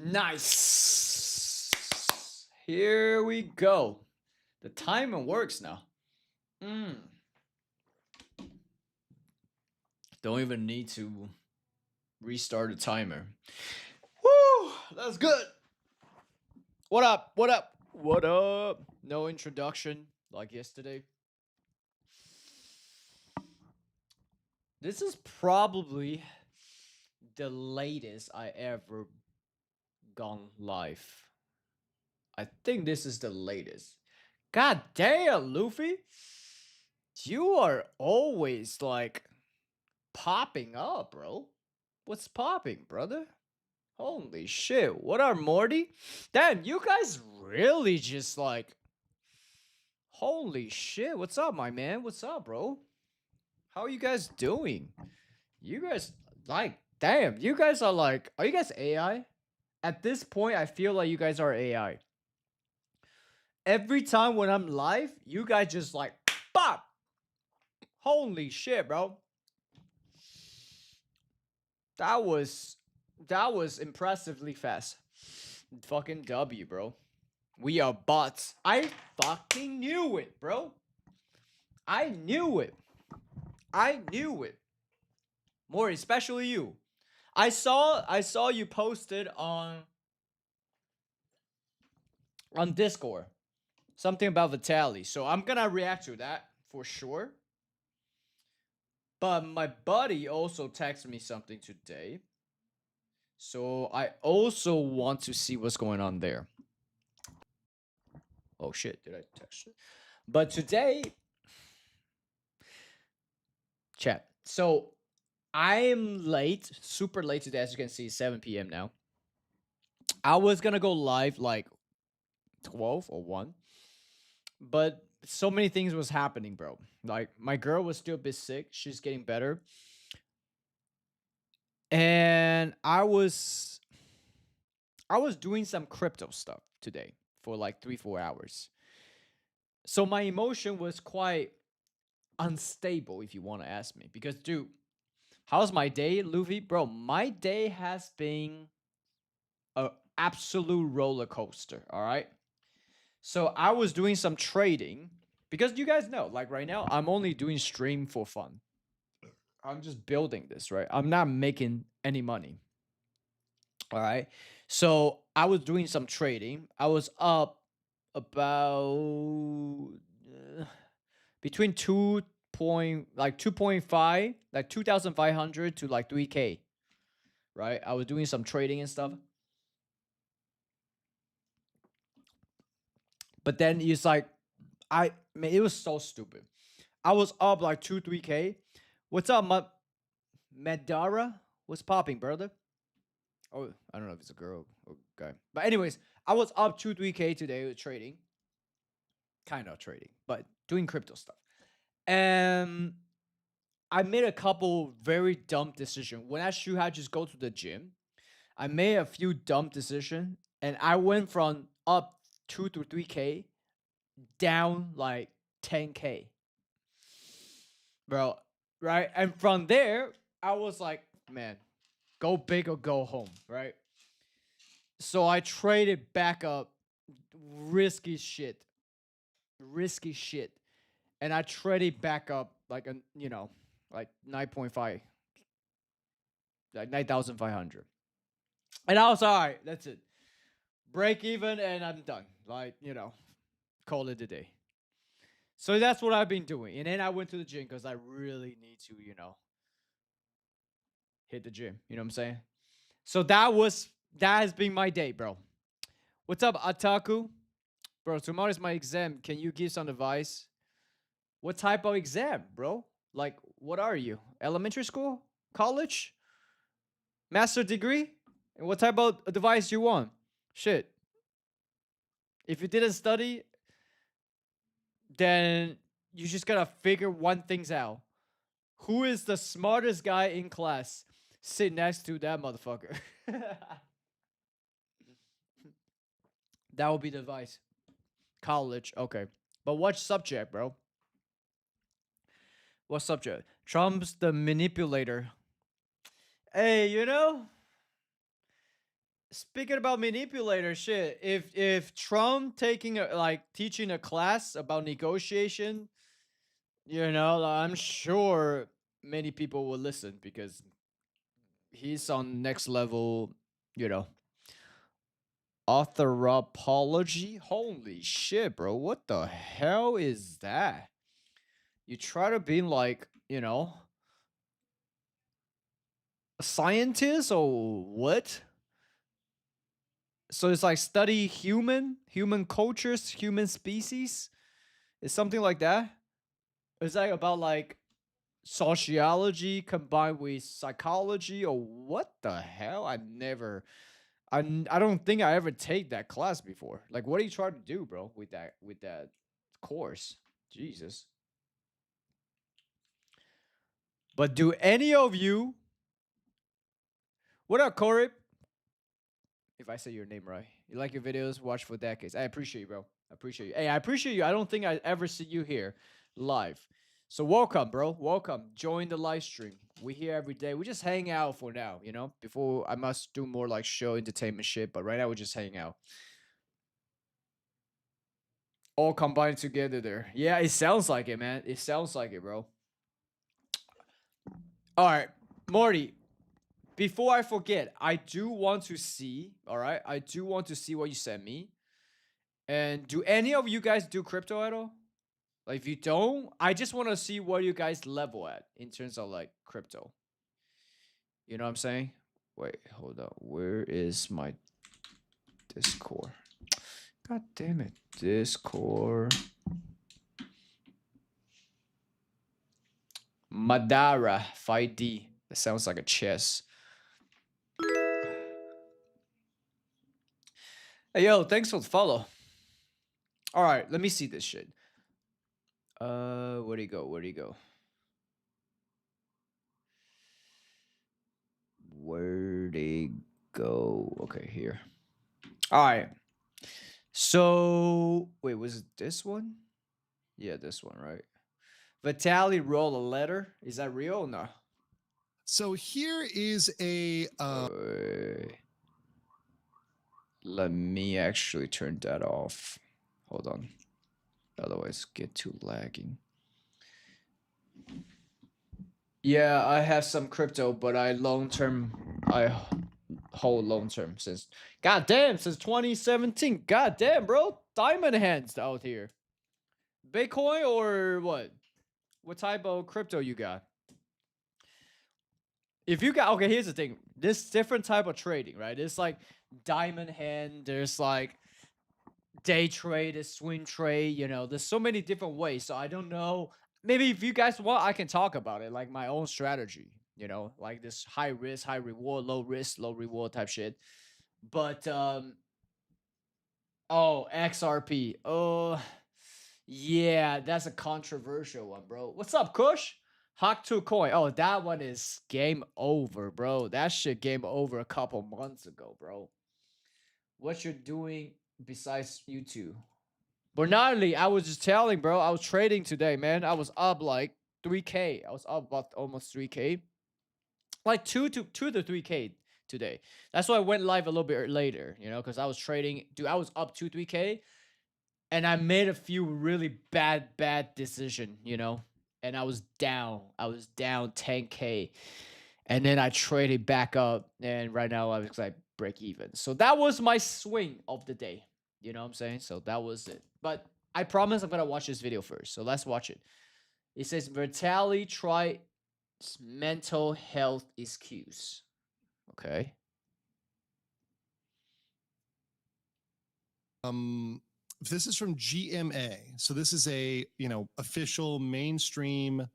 Nice. Here we go. The timer works now. Don't even need to restart the timer. Woo! That's good. What up? What up? What up? No introduction like yesterday. This is probably the latest I ever gone live. I think this is the latest. God damn, Luffy. You are always like popping up, bro. What's popping, brother? Holy shit. What are Morty? Damn, you guys really just like. Holy shit. What's up, my man? What's up, bro? How are you guys doing? You guys, like, damn, you guys are like, are you guys AI? At this point, I feel like you guys are AI. Every time when I'm live, you guys just like, pop. Holy shit, bro. That was impressively fast. Fucking W, bro. We are bots. I fucking knew it, bro. I knew it. I knew it. More especially you. I saw you posted on Discord something about Vitaly. So I'm gonna react to that for sure. But my buddy also texted me something today. So I also want to see what's going on there. Oh shit, did I text it? But today, chat. So I'm late, super late today. As you can see, 7 p.m. now. I was gonna go live like 12 or 1, but so many things was happening, bro. Like my girl was still a bit sick. She's getting better. And I was doing some crypto stuff today for like 3-4 hours. So my emotion was quite unstable, if you want to ask me. Because, dude, how's my day, Luffy? Bro, my day has been a absolute roller coaster, all right? So I was doing some trading because you guys know, like right now, I'm only doing stream for fun. I'm just building this, right? I'm not making any money. All right. So I was doing some trading. I was up about between 2.5, like 2,500 to like 3K. Right? I was doing some trading and stuff. But then it's like man, it was so stupid. I was up like 2-3K. What's up, Madara? What's popping, brother? Oh, I don't know if it's a girl or guy. But anyways, I was up 2-3K today with trading. Kind of trading, but doing crypto stuff. And I made a couple very dumb decisions. When I should have just go to the gym, I made a few dumb decisions, and I went from up 2 to 3K down like 10K, bro. Right, and from there, I was like, man, go big or go home, right? So I traded back up, risky shit, and I traded back up like like 9.5, like 9,500. And I was all right. That's it. Break even, and I'm done. Like call it a day. So that's what I've been doing. And then I went to the gym because I really need to, hit the gym. You know what I'm saying? So that has been my day, bro. What's up, Ataku? Bro, tomorrow's my exam. Can you give some advice? What type of exam, bro? Like, what are you? Elementary school? College? Master degree? And what type of advice you want? Shit. If you didn't study, then you just gotta figure one things out. Who is the smartest guy in class? Sit next to that motherfucker. That would be the advice. College, okay. But what subject, bro? What subject? Trump's the manipulator. Hey, Speaking about manipulator shit, if Trump taking teaching a class about negotiation, I'm sure many people will listen because he's on next level, you know, anthropology. Holy shit, bro. What the hell is that? You try to be like, a scientist or what? So it's like study human cultures, human species. It's something like that. Is that about like sociology combined with psychology or what the hell? I don't think I ever take that class before. Like, what are you trying to do, bro, with that course? Jesus. But do any of you? What up, Corey? If I say your name right, you like your videos, watch for decades. I appreciate you, bro. I appreciate you. Hey, I appreciate you. I don't think I ever see you here live. So welcome, bro. Welcome. Join the live stream. We here every day. We just hang out for now, Before I must do more like show entertainment shit, but right now we're just hanging out. All combined together there. Yeah, it sounds like it, man. It sounds like it, bro. All right, Morty. Before I forget, I do want to see. All right, I do want to see what you sent me. And do any of you guys do crypto at all? Like, if you don't, I just want to see where you guys level at in terms of like crypto. You know what I'm saying? Wait, hold up. Where is my Discord? God damn it. Discord. Madara 5D. That sounds like a chess. Hey, yo, thanks for the follow. All right, let me see this shit. Where'd he go? Where'd he go? Where'd he go? Okay, here. All right. So, wait, was it this one? Yeah, this one, right? Vitaly wrote a letter. Is that real or no? So here is a. Let me actually turn that off. Hold on. Otherwise, get too lagging. Yeah, I have some crypto, but I hold long term since. Goddamn, since 2017. Goddamn, bro. Diamond hands out here. Bitcoin or what? What type of crypto you got? If you got, okay, here's the thing. This different type of trading, right? It's like diamond hand. There's like day trade, there's swing trade. There's so many different ways. So I don't know. Maybe if you guys want, I can talk about it, like my own strategy. Like this high risk, high reward, low risk, low reward type shit. But oh, XRP. Oh, yeah, that's a controversial one, bro. What's up, Kush? Hawk 2 coin. Oh, that one is game over, bro. That shit game over a couple months ago, bro. What you're doing besides YouTube? Bernardly, I was just telling, bro. I was trading today, man. I was up like 3K. I was up about almost 3K. Like 2 to 3K today. That's why I went live a little bit later, because I was trading. Dude, I was up 2-3K. And I made a few really bad decision, and I was down. I was down 10K. And then I traded back up, and right now I was like break even. So that was my swing of the day. You know what I'm saying? So that was it. But I promise I'm gonna watch this video first. So let's watch it. It says Vitaly try mental health excuse. Okay. This is from GMA. So this is a, official mainstream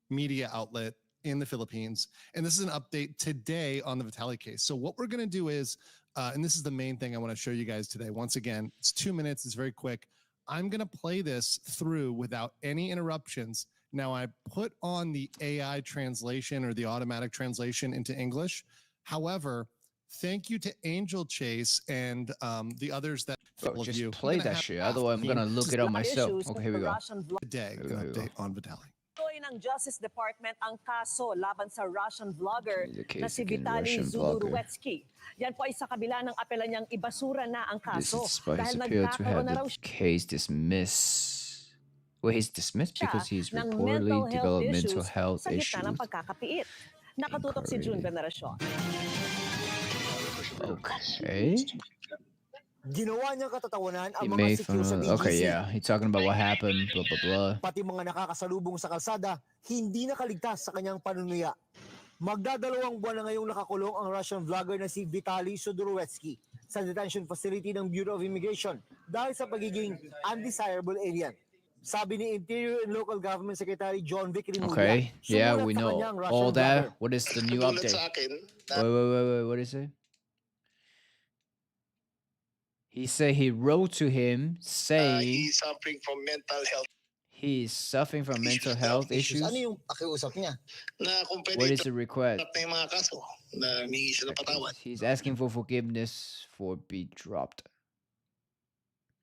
media outlet in the Philippines. And this is an update today on the Vitaly case. So what we're going to do is, and this is the main thing I want to show you guys today. Once again, it's 2 minutes. It's very quick. I'm going to play this through without any interruptions. Now, I put on the AI translation or the automatic translation into English. However, thank you to Angel Chase and the others that follow you. Play that shit. Otherwise, I'm gonna look it up myself. Okay, here we go. Today, an update on Vitaly. ng Justice Department ang kaso laban sa Russian vlogger The na case si against Vitaly Russian vlogger. Zudurwetsky. Yan po ay sa kabila ng apela niyang ibasura na ang This kaso is despite his dahil appeal to nagkakaroon have na the raw case dismissed. Well, he's dismissed siya because he's ng reportedly mental health developed mental issues health sa gitna ng issues. pagkakapiit. Nakatutok si June Incorrect. Veneracion. Okay. Ginawa niyang katatawanan ang He mga made secure sa fun of. BGC. Okay, yeah. He's talking about what happened. Blah blah blah. Pati mga nakakasalubong sa kalsada, hindi nakaligtas sa kanyang panunuya. Magdadalawang buwan na ngayong nakakulong ang Russian vlogger na si Vitaly Zudurwetsky sa detention facility ng Bureau of Immigration dahil sa pagiging undesirable alien. Sabi ni Interior and Local Government Secretary John Vic Rimulya, Okay. Yeah, sumulat we sa know kanyang Russian all vlogger. that. What is the new Nagulat update? sa akin na Wait. What is it? He said he wrote to him saying he's suffering from mental health he's suffering from mental issues daw. health issues. Ano yung pakiusap niya? na kung What pwede is the request? itrap na yung mga kaso na humingi siya ng patawad. He's asking for forgiveness for be dropped.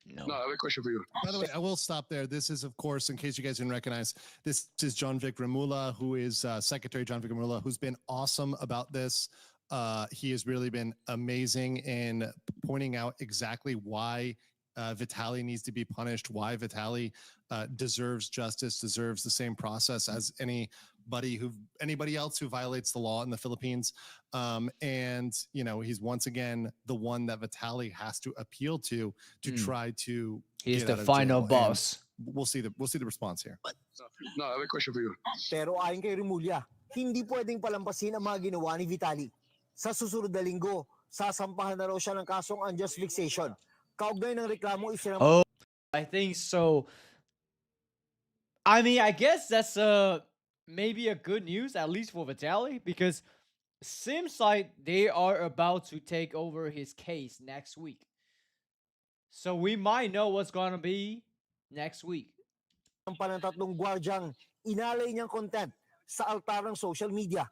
No. No, I have a question for you. By the way, I will stop there. This is, of course, in case you guys didn't recognize, this is John Vic Rimula, who is Secretary John Vic Rimula, who's been awesome about this. He has really been amazing in pointing out exactly why Vitaly needs to be punished, why Vitaly deserves justice, deserves the same process as anybody else who violates the law in the Philippines. And you know, he's once again the one that Vitaly has to appeal to try to. He's get the out of final jail. And boss. we'll see the response here. No, I have a question for you. Pero ayon kay Rimulya, hindi pwedeng palampasin ang mga ginawa ni Vitaly. Sa susunod na linggo, sasampahan na raw siya ng kasong unjust vexation. Kaugnay ng reklamo Oh, I think so. I mean, I guess that's maybe a good news, at least for Vitaly, because seems like they are about to take over his case next week. So we might know what's gonna be next week. ng panatatlong gwardyang inalay niyang content sa altar ng social media.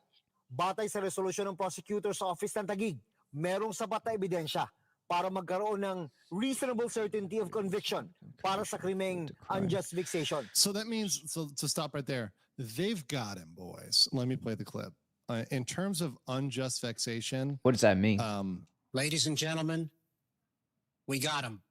Batay sa resolusyon ng prosecutor's office ng Taguig, merong sapat na ebidensya para magkaroon ng reasonable certainty of conviction para sa krimeng unjust vexation. So that means, so to stop right there, they've got him, boys. Let me play the clip. In terms of unjust vexation, What does that mean? Ladies and gentlemen, we got him.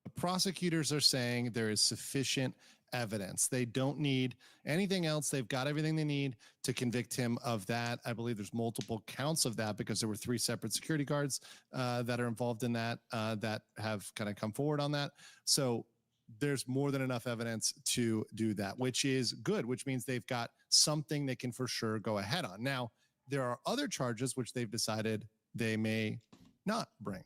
the prosecutors are saying there is sufficient evidence. They don't need anything else. They've got everything they need to convict him of that. I believe there's multiple counts of that because there were 3 separate security guards that are involved in that that have kind of come forward on that. So there's more than enough evidence to do that, which is good, which means they've got something they can for sure go ahead on. Now, there are other charges which they've decided they may not bring.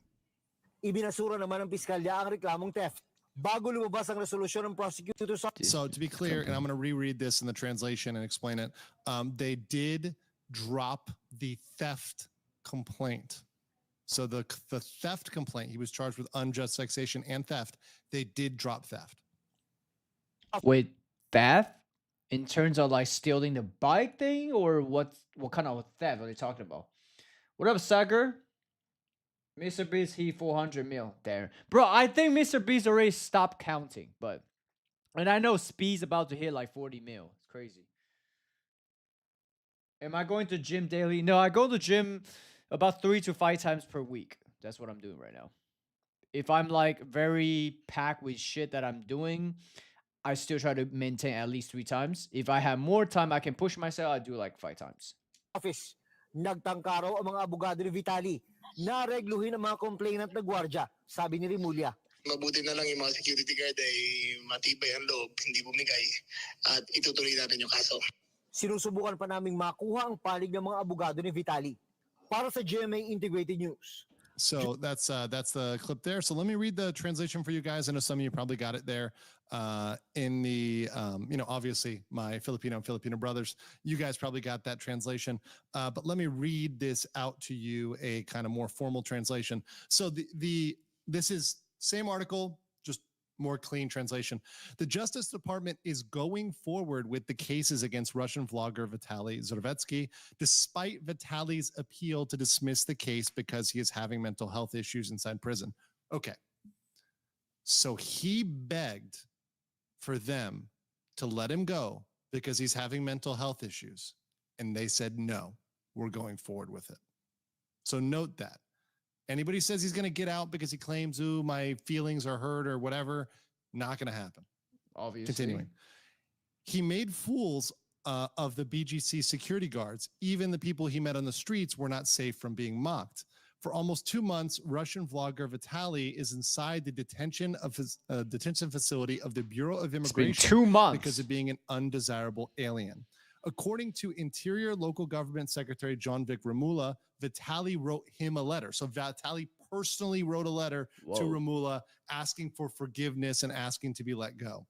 Ibinasura naman ng piskalya ang reklamong theft. Bago lumabas ang resolusyon ng prosecutor's office. So to be clear, and I'm going to reread this in the translation and explain it, they did drop the theft complaint. So the theft complaint, he was charged with unjust vexation and theft. They did drop theft. Wait, theft? In terms of like stealing the bike thing, or what kind of theft are they talking about? What up, sucker? Mr. Beast, he 400 mil there. Bro, I think Mr. Beast already stopped counting, but and I know Speed's about to hit like 40 mil. It's crazy. Am I going to gym daily? No, I go to gym about 3 to 5 times per week. That's what I'm doing right now. If I'm like very packed with shit that I'm doing, I still try to maintain at least 3 times. If I have more time, I can push myself. I do like 5 times. Office. Nagtangka raw ang mga abogado ni Vitaly na regluhin ang mga complainant na gwardya, sabi ni Rimulya. Mabuti na lang yung mga security guard ay matibay ang loob, hindi bumigay at itutuloy natin yung kaso. Sinusubukan pa naming makuha ang panig ng mga abogado ni Vitaly. Para sa GMA Integrated News. So that's the clip there. So let me read the translation for you guys. I know some of you probably got it there in the, obviously my Filipino brothers, you guys probably got that translation. But let me read this out to you, a kind of more formal translation. So this is same article, just more clean translation. The Justice Department is going forward with the cases against Russian vlogger Vitaly Zudurwetsky, despite Vitaly's appeal to dismiss the case because he is having mental health issues inside prison. Okay. So he begged for them to let him go because he's having mental health issues. And they said, no, we're going forward with it. So note that. Anybody says he's going to get out because he claims, ooh, my feelings are hurt or whatever, not going to happen. Obviously. Continuing. He made fools of the BGC security guards. Even the people he met on the streets were not safe from being mocked. For almost 2 months, Russian vlogger Vitaly is inside the detention facility of the Bureau of Immigration. It's been 2 months because of being an undesirable alien. According to Interior Local Government Secretary John-Vic Remula, Vitaly wrote him a letter. So Vitaly personally wrote a letter to Remula asking for forgiveness and asking to be let go.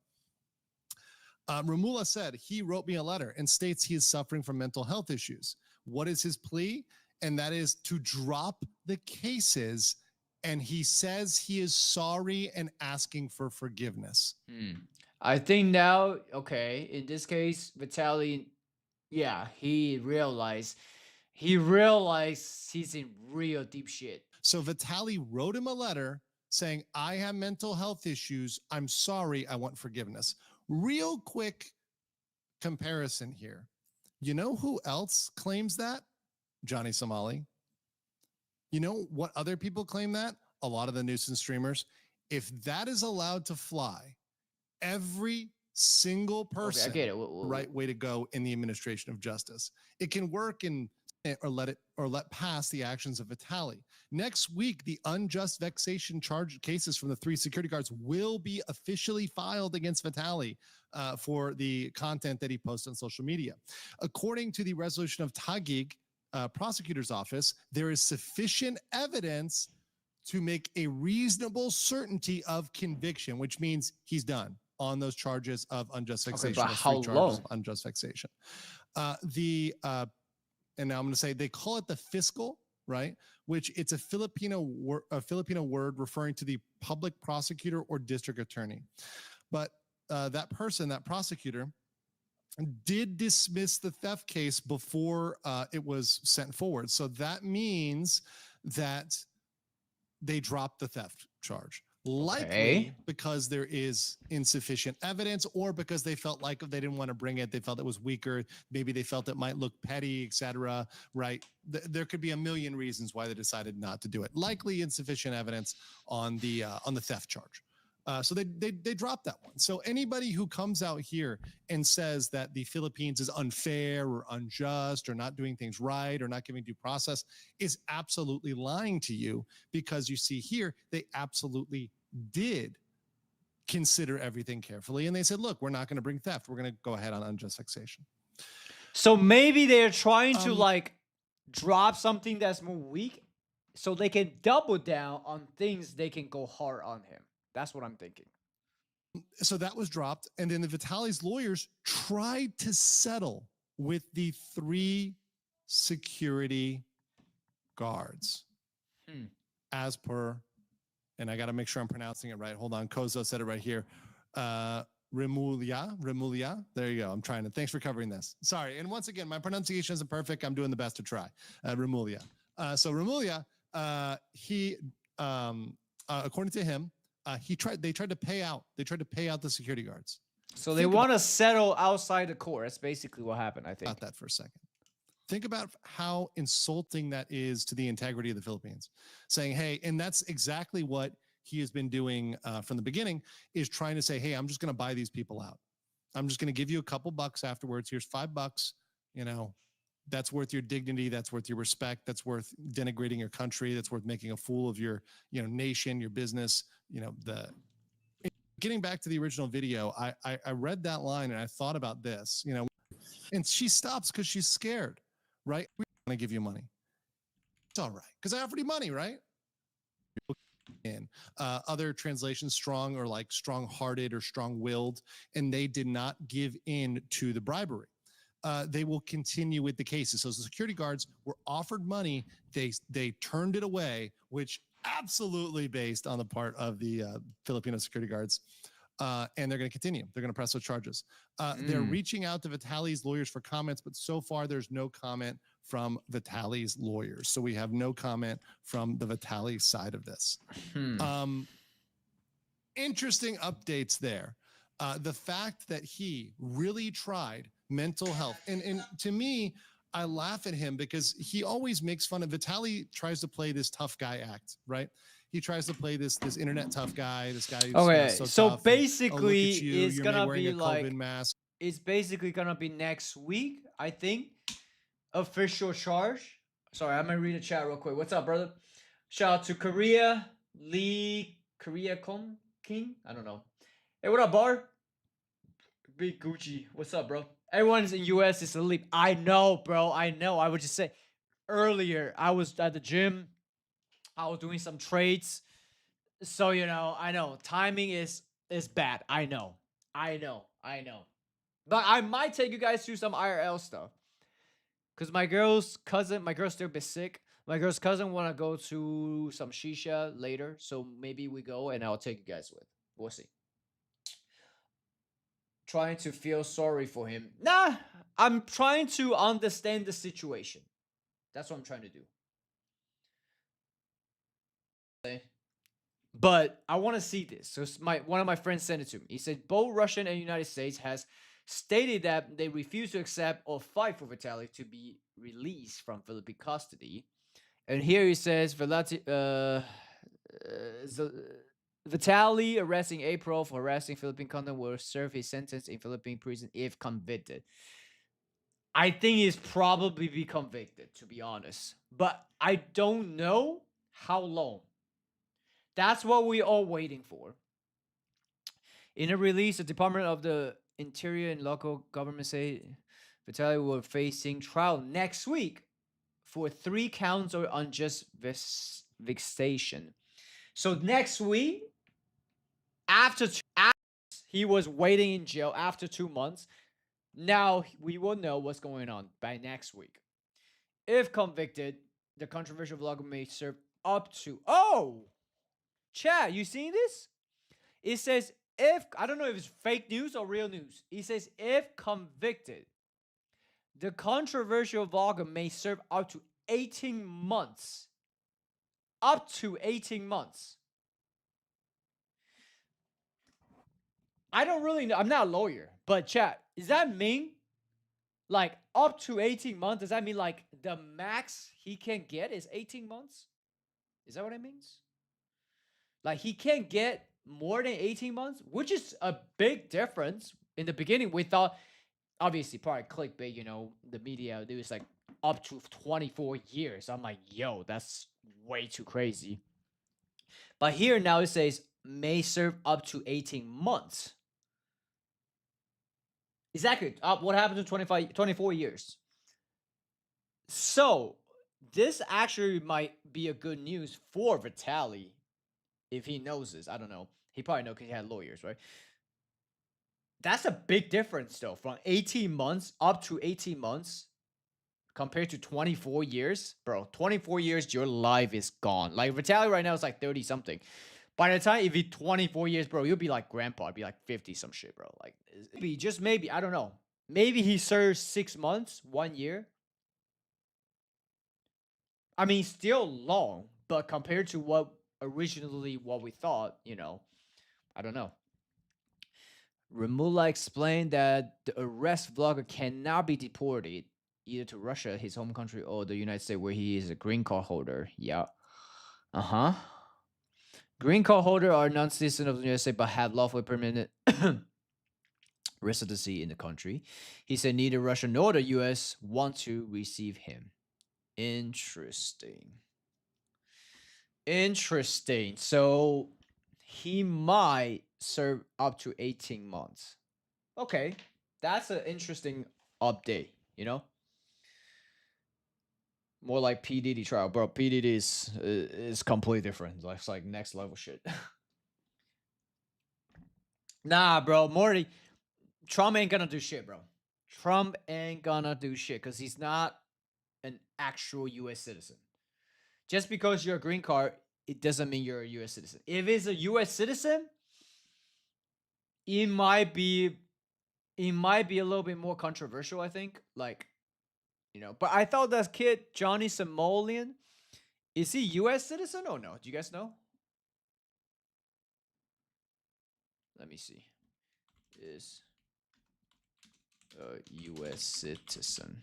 Remula said, he wrote me a letter and states he is suffering from mental health issues. What is his plea? And that is to drop the cases. And he says he is sorry and asking for forgiveness. I think now, okay, in this case, Vitaly, yeah, he realized he's in real deep shit. So Vitaly wrote him a letter saying, I have mental health issues. I'm sorry. I want forgiveness. Real quick comparison here. You know who else claims that? Johnny Somali. You know what other people claim that? A lot of the nuisance streamers. If that is allowed to fly, every single person, okay, I get it. Right way to go in the administration of justice. It can work in or let pass the actions of Vitaly. Next week, the unjust vexation charge cases from the 3 security guards will be officially filed against Vitaly for the content that he posts on social media. According to the resolution of Tagig prosecutor's office, there is sufficient evidence to make a reasonable certainty of conviction, which means he's done on those charges of unjust vexation. Okay, but how long? Unjust vexation. And now I'm going to say they call it the fiscal, right? Which it's a Filipino word referring to the public prosecutor or district attorney. But that prosecutor, did dismiss the theft case before it was sent forward. So that means that they dropped the theft charge. Likely because there is insufficient evidence, or because they felt like they didn't want to bring it. They felt it was weaker. Maybe they felt it might look petty, etc. Right? There could be a million reasons why they decided not to do it. Likely insufficient evidence on the theft charge. So they dropped that one. So anybody who comes out here and says that the Philippines is unfair or unjust or not doing things right or not giving due process is absolutely lying to you, because you see here, they absolutely did consider everything carefully. And they said, look, we're not going to bring theft. We're going to go ahead on unjust vexation. So maybe they're trying to like drop something that's more weak so they can double down on things they can go hard on him. That's what I'm thinking. So that was dropped. And then the Vitaly's lawyers tried to settle with the 3 security guards as per, and I got to make sure I'm pronouncing it right. Hold on. Kozo said it right here. Remulia. There you go. I'm trying to, thanks for covering this. Sorry. And once again, my pronunciation isn't perfect. I'm doing the best to try. Remulia. So Remulia, according to him, they tried to pay out the security guards. So they want to settle outside the court. That's basically what happened, I think. About that for a second. Think about how insulting that is to the integrity of the Philippines. Saying, hey, and that's exactly what he has been doing from the beginning, is trying to say, hey, I'm just going to buy these people out. I'm just going to give you a couple bucks afterwards. Here's $5. You know, that's worth your dignity. That's worth your respect. That's worth denigrating your country. That's worth making a fool of your, nation, your business. Getting back to the original video, I read that line and I thought about this, and she stops because she's scared, right? We want to give you money. It's all right, because I offered you money, right? In other translations, strong or like strong-hearted or strong-willed, and they did not give in to the bribery. They will continue with the cases. So the security guards were offered money. They turned it away, which absolutely based on the part of the Filipino security guards. And they're going to continue. They're going to press those charges. They're reaching out to Vitaly's lawyers for comments, but so far there's no comment from Vitaly's lawyers. So we have no comment from the Vitaly side of this. Interesting updates there. the fact that he really tried mental health, and to me, I laugh at him because he always makes fun of Vitaly. Tries to play this tough guy act, right? He tries to play this internet tough guy, this guy who's Okay, so so tough. And, oh, look basically, at you, it's you're gonna wearing be a COVID like mask. it's basically gonna be next week, I think. Official charge. Sorry, I'm gonna read the chat real quick. What's up, brother? Shout out to Korea Lee Korea Kon King. I don't know. Hey, what up, Bar? Big Gucci. What's up, bro? Everyone's in US is asleep. I know, bro. I know. I would just say earlier, I was at the gym. I was doing some trades. So, I know. Timing is bad. I know. I know. I know. But I might take you guys through some IRL stuff. Cause my girl's still a bit sick. My girl's cousin wanna go to some shisha later, so maybe we go and I'll take you guys with. We'll see. Trying to feel sorry for him. Nah, I'm trying to understand the situation. That's what I'm trying to do. But I want to see this. So one of my friends sent it to me. He said both Russian and United States has stated that they refuse to accept or fight for Vitaly to be released from Philippine custody. And here he says Vitaly, arresting April for harassing Philippine content, will serve his sentence in Philippine prison if convicted. I think he's probably be convicted, to be honest. But I don't know how long. That's what we're all waiting for. In a release, the Department of the Interior and local government say Vitaly will facing trial next week for 3 counts of unjust vexation. So next week, after he was waiting in jail after 2 months, now we will know what's going on by next week. If convicted, the controversial vlogger may serve up to chat, you seen this? It says I don't know if it's fake news or real news. It says if convicted, the controversial vlogger may serve up to 18 months. Up to 18 months. I don't really know. I'm not a lawyer, but chat, does that mean like up to 18 months? Does that mean like the max he can get is 18 months? Is that what it means? Like he can't get more than 18 months, which is a big difference. In the beginning, we thought, obviously, probably clickbait, the media, it was like up to 24 years. I'm like, yo, that's way too crazy. But here now it says may serve up to 18 months. Exactly. What happened to 24 years? So this actually might be a good news for Vitaly if he knows this. I don't know. He probably knows because he had lawyers, right? That's a big difference though, from 18 months up to 18 months compared to 24 years. Bro, 24 years, your life is gone. Like Vitaly right now is like 30 something. By the time if he 24 years, bro, you'll be like grandpa. I'd be like 50 some shit, bro. Like maybe, I don't know. Maybe he serves 6 months, 1 year. I mean, still long, but compared to what we thought, I don't know. Remula explained that the arrest vlogger cannot be deported either to Russia, his home country, or the United States, where he is a green card holder. Yeah. Green card holder are non-citizen of the United States but have lawful permanent residency in the country. He said neither Russia nor the US want to receive him. Interesting. So he might serve up to 18 months. Okay. That's an interesting update, More like PDD trial. Bro, PDD is completely different. It's like next level shit. Nah, bro, Morty, Trump ain't gonna do shit, bro. Trump ain't gonna do shit because he's not an actual US citizen. Just because you're a green card, it doesn't mean you're a US citizen. If it's a US citizen, it might be a little bit more controversial, I think. Like, but I thought that kid, Johnny Samolian, is he US citizen or no? Do you guys know? Let me see. is a U.S. citizen.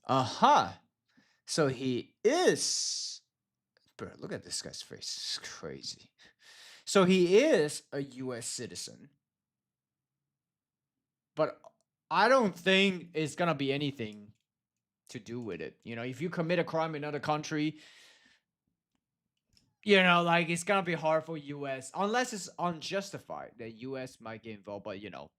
Aha. So he is. Bro, look at this guy's face. It's crazy. So he is a U.S. citizen. But I don't think it's gonna be anything to do with it. You know, if you commit a crime in another country, you know, like it's gonna be hard for US unless it's unjustified. The US might get involved, but you know,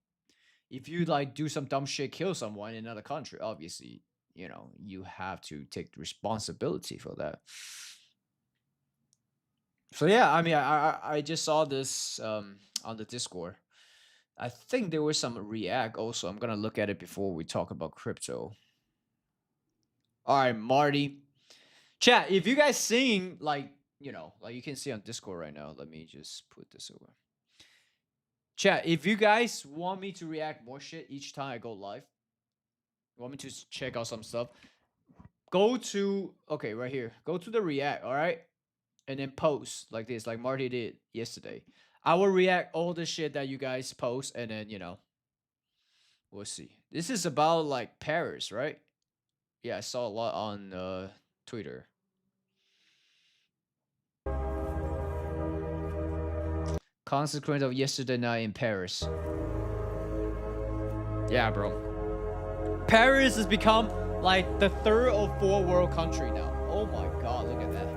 if you like do some dumb shit, kill someone in another country, obviously, you know, you have to take responsibility for that. So yeah, I mean, I just saw this on the Discord. I think there was some react also. I'm gonna look at it before we talk about crypto. All right, Marty. Chat, if you guys seeing like, you know, like you can see on Discord right now. Let me just put this over. Chat, if you guys want me to react more shit each time I go live, want me to check out some stuff, go to, okay, right here. Go to the react, all right? And then post like this, like Marty did yesterday. I will react all the shit that you guys post, and then, you know, we'll see. This is about like Paris, right? Yeah, I saw a lot on Twitter. Consequence of yesterday night in Paris. Yeah, bro. Paris has become like the third or fourth world country now. Oh my god, look at that.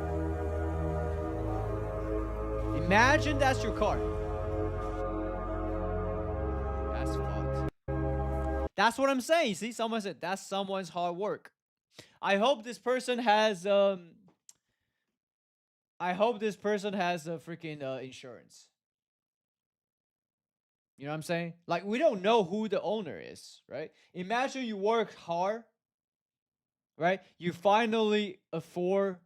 Imagine that's your car. That's fucked. That's what I'm saying. See, someone said that's someone's hard work. I hope this person has a freaking insurance. You know what I'm saying? Like, we don't know who the owner is, right? Imagine you work hard, right? You finally afford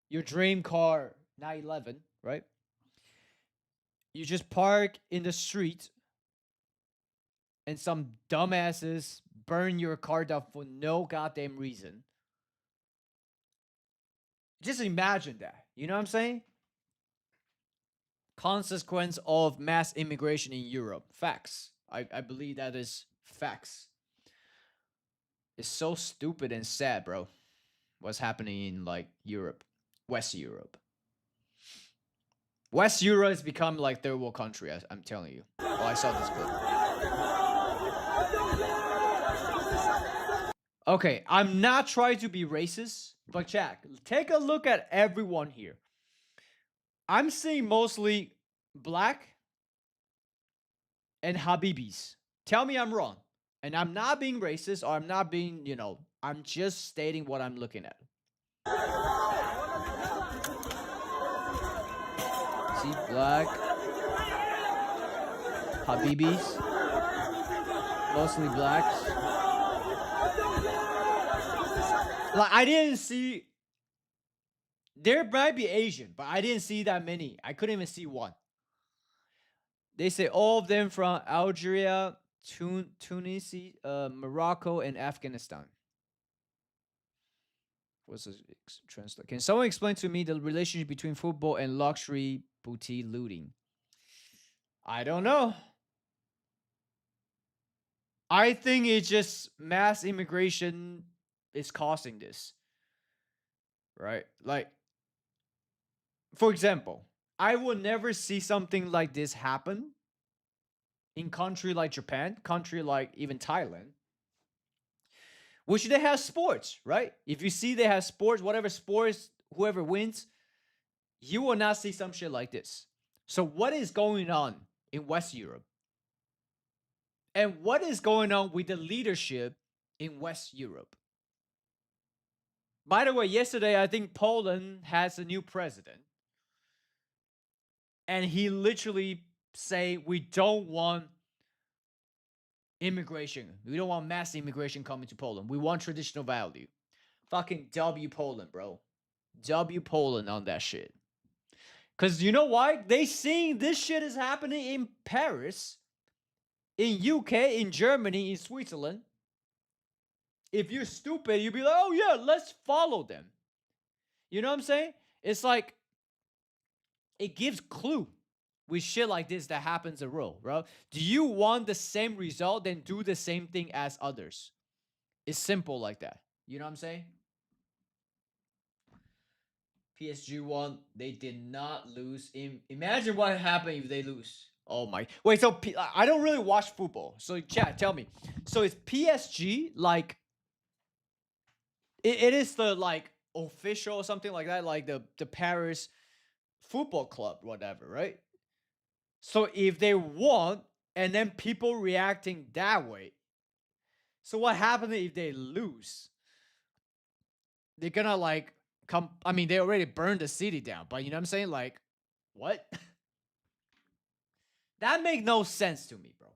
your dream car, 911, right? You just park in the street and some dumbasses burn your car down for no goddamn reason. Just imagine that. You know what I'm saying? Consequence of mass immigration in Europe. Facts. I believe that is facts. It's so stupid and sad, bro. What's happening in like Europe, West Europe. West Europe has become like third world country. I'm telling you. Oh, I saw this clip. Okay, I'm not trying to be racist, but Jack, take a look at everyone here. I'm seeing mostly black and Habibis. Tell me I'm wrong. And I'm not being racist, or I'm not being, you know, I'm just stating what I'm looking at. See, black Habibis, mostly blacks. Like, I didn't see. There might be Asian, but I didn't see that many. I couldn't even see one. They say all of them from Algeria, Tunisia, Morocco, and Afghanistan. What's this translate? Can someone explain to me the relationship between football and luxury boutique looting? I don't know. I think it's just mass immigration is causing this. Right? Like, for example, I would never see something like this happen in country like Japan, country like even Thailand, which they have sports, right? If you see they have sports, whatever sports, whoever wins, you will not see some shit like this. So what is going on in West Europe? And what is going on with the leadership in West Europe? By the way, yesterday, I think Poland has a new president. And he literally say, we don't want immigration. We don't want mass immigration coming to Poland. We want traditional value. Fucking W Poland, bro. W Poland on that shit. Because you know why? They seeing this shit is happening in Paris, in UK, in Germany, in Switzerland. If you're stupid, you'll be like, oh yeah, let's follow them. You know what I'm saying? It's like it gives clue with shit like this that happens in real, bro. Do you want the same result? Then do the same thing as others. It's simple like that. You know what I'm saying? PSG won. They did not lose. Imagine what happened if they lose. Oh my. Wait, so I don't really watch football. So chat, tell me. So is PSG like it is the like official or something like that, like the Paris football club, whatever, right? So if they won and then people reacting that way, so what happens if they lose? They're gonna like come. I mean, they already burned the city down, but you know what I'm saying? Like, what? That make no sense to me, bro.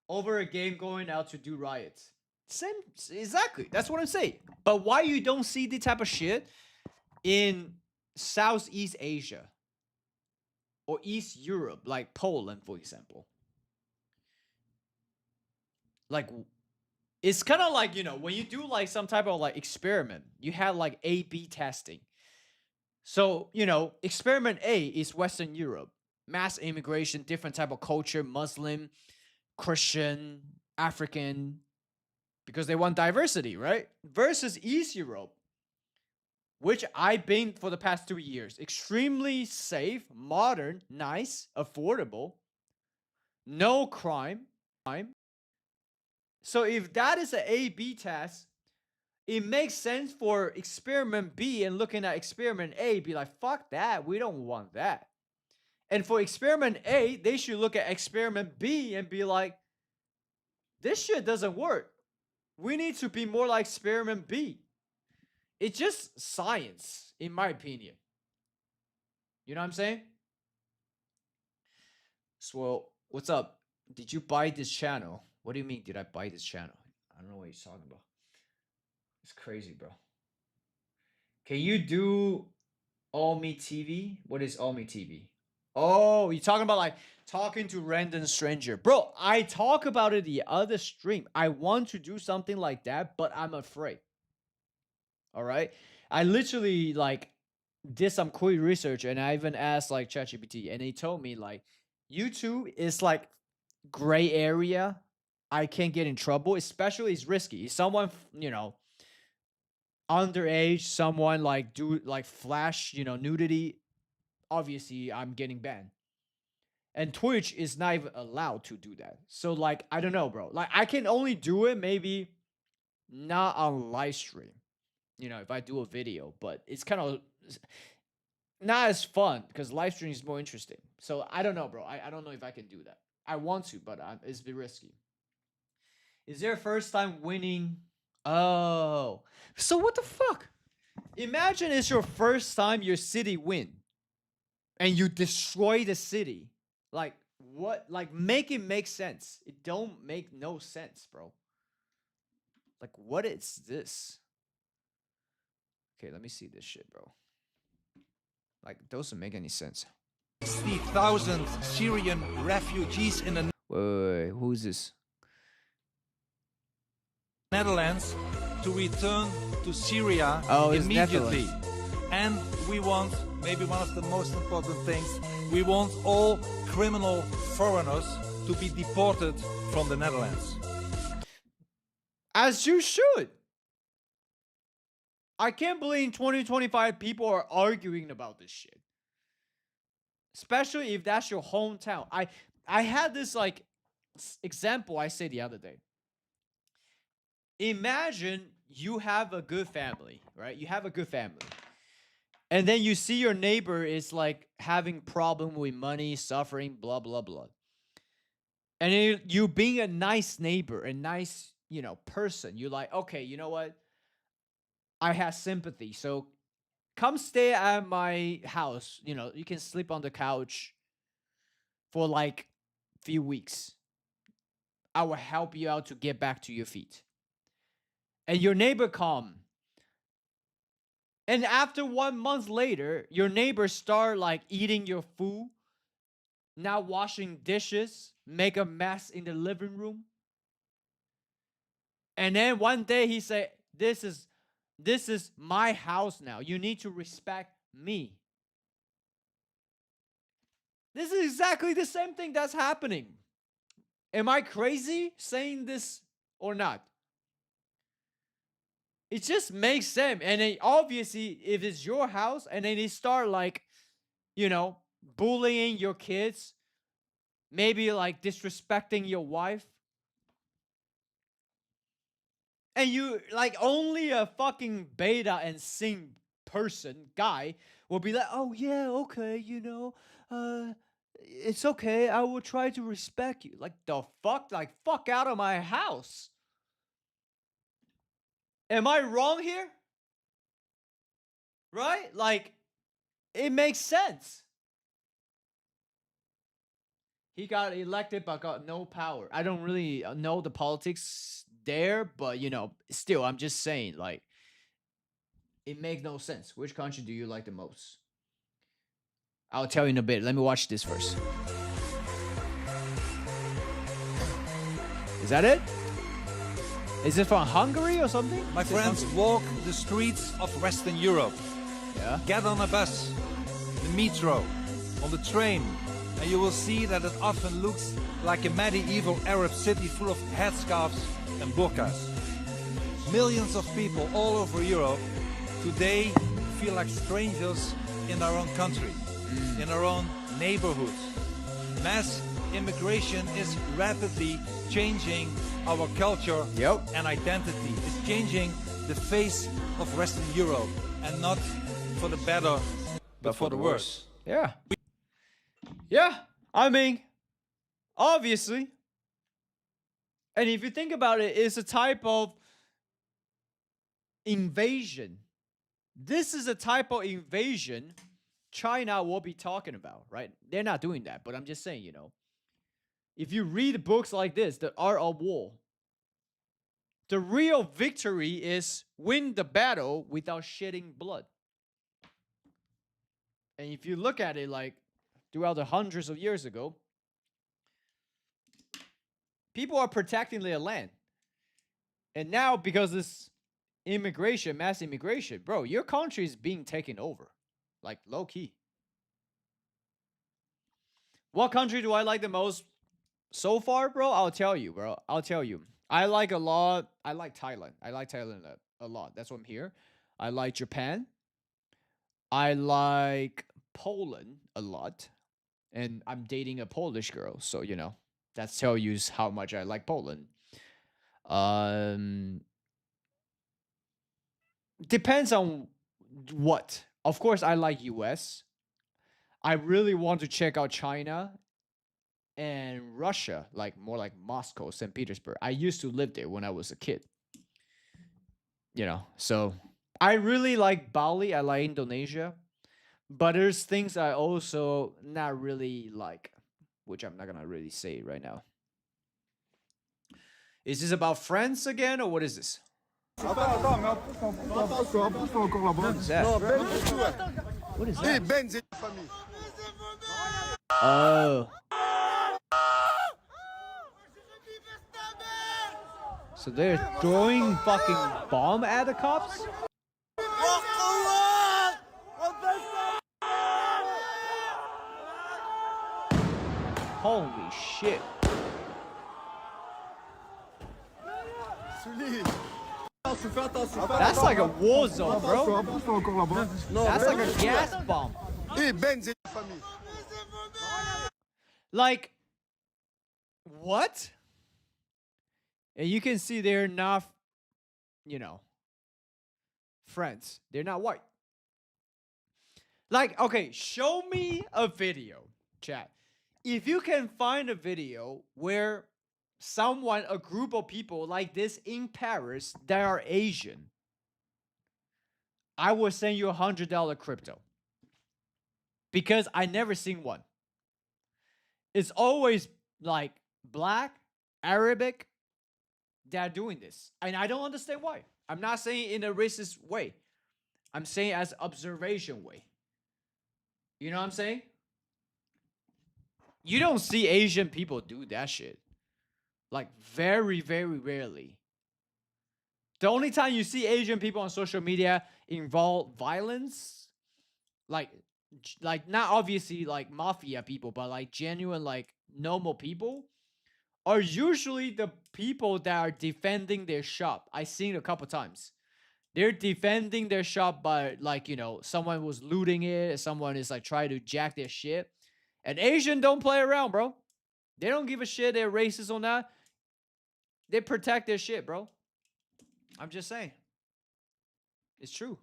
Over a game going out to do riots. Same, exactly. That's what I'm saying. But why you don't see the type of shit in Southeast Asia or East Europe, like Poland, for example? Like, it's kind of like, you know, when you do like some type of like experiment, you have like A/B testing. So, you know, experiment A is Western Europe, mass immigration, different type of culture, Muslim, Christian, African, because they want diversity, right? Versus East Europe, which I've been for the past 2 years. Extremely safe, modern, nice, affordable, no crime. So if that is an A/B test, it makes sense for experiment B and looking at experiment A, be like, fuck that, we don't want that. And for experiment A, they should look at experiment B and be like, this shit doesn't work. We need to be more like experiment B. It's just science, in my opinion. You know what I'm saying? So, what's up? Did you buy this channel? What do you mean, did I buy this channel? I don't know what you're talking about. It's crazy, bro. Can you do All Me TV? What is All Me TV? Oh, you're talking about like talking to random stranger. Bro, I talk about it the other stream. I want to do something like that, but I'm afraid. All right? I literally like did some quick research and I even asked like ChatGPT and he told me like YouTube is like gray area. I can't get in trouble, especially it's risky. If someone, you know, underage, someone like do like flash, you know, nudity, obviously I'm getting banned. And Twitch is not even allowed to do that. So like I don't know, bro. Like I can only do it maybe not on live stream. You know, if I do a video, but it's kind of not as fun because live stream is more interesting. So I don't know, bro. I don't know if I can do that. I want to, but it's a bit risky. Is there a first time winning? Oh, so what the fuck? Imagine it's your first time your city win, and you destroy the city. Like what? Like make it make sense. It don't make no sense, bro. Like what is this? Okay, let me see this shit, bro. Like doesn't make any sense. 60,000 Syrian refugees in the Wait, who's this? Netherlands to return to Syria Oh, it's immediately. Netherlands. And we want, maybe one of the most important things, we want all criminal foreigners to be deported from the Netherlands. As you should. I can't believe in 2025 people are arguing about this shit. Especially if that's your hometown. I had this like example I said the other day. Imagine you have a good family, right? You have a good family. And then you see your neighbor is like having problem with money, suffering, blah blah blah. And you being a nice neighbor, a nice, you know, person, you're like, okay, you know what? I have sympathy. So come stay at my house. You know, you can sleep on the couch for like few weeks. I will help you out to get back to your feet. And your neighbor come. And after 1 month later, your neighbor start like eating your food, not washing dishes, make a mess in the living room. And then one day he say, this is my house now. You need to respect me. This is exactly the same thing that's happening. Am I crazy saying this or not? It just makes sense. And then obviously, if it's your house and then they start like, bullying your kids, maybe like disrespecting your wife, and you like only a fucking beta and sing guy will be like, oh yeah, okay, it's okay. I will try to respect you. Like the fuck? Like fuck out of my house. Am I wrong here? Right? Like, it makes sense. He got elected but got no power. I don't really know the politics there, but still, I'm just saying, like, it makes no sense. Which country do you like the most? I'll tell you in a bit. Let me watch this first. Is that it? Is it from Hungary or something? My friends, walk the streets of Western Europe. Yeah. Get on a bus, the metro, on the train, and you will see that it often looks like a medieval Arab city full of headscarves and burqas. Millions of people all over Europe today feel like strangers in our own country, in our own neighborhoods. Mass immigration is rapidly changing our culture and identity. It's changing the face of Western Europe, and not for the better, but for the worse. Yeah. Yeah. I mean, obviously. And if you think about it, it's a type of invasion. This is a type of invasion China will be talking about, right? They're not doing that, but I'm just saying, if you read books like this, The Art of War, the real victory is win the battle without shedding blood. And if you look at it like throughout the hundreds of years ago, people are protecting their land. And now, because this immigration, mass immigration, bro, your country is being taken over. Like low key. What country do I like the most so far, bro? I'll tell you, bro. I like a lot. I like Thailand. I like Thailand a lot. That's why I'm here. I like Japan. I like Poland a lot. And I'm dating a Polish girl. So, that tells you how much I like Poland. Depends on what. Of course, I like US. I really want to check out China and Russia, like more like Moscow, St. Petersburg. I used to live there when I was a kid. So I really like Bali. I like Indonesia. But there's things I also not really like, which I'm not going to really say right now. Is this about friends again, or what is this? What is that? What is that? Oh. So they're throwing fucking bomb at the cops? Holy shit. That's like a war zone, bro. That's like a gas bomb. Like, what? And you can see they're not, friends. They're not white. Like, okay, show me a video, chat. If you can find a video where a group of people like this in Paris that are Asian, I will send you $100 crypto. Because I never seen one. It's always like black, Arabic, that are doing this. And I don't understand why. I'm not saying in a racist way. I'm saying as observation way. You know what I'm saying? You don't see Asian people do that shit. Like very, very rarely. The only time you see Asian people on social media involve violence, like like not obviously like mafia people, but like genuine like normal people are usually the people that are defending their shop. I've seen a couple times. They're defending their shop by like, someone was looting it, someone is like trying to jack their shit. And Asian don't play around, bro. They don't give a shit. They're racist or not. They protect their shit, bro. I'm just saying. It's true.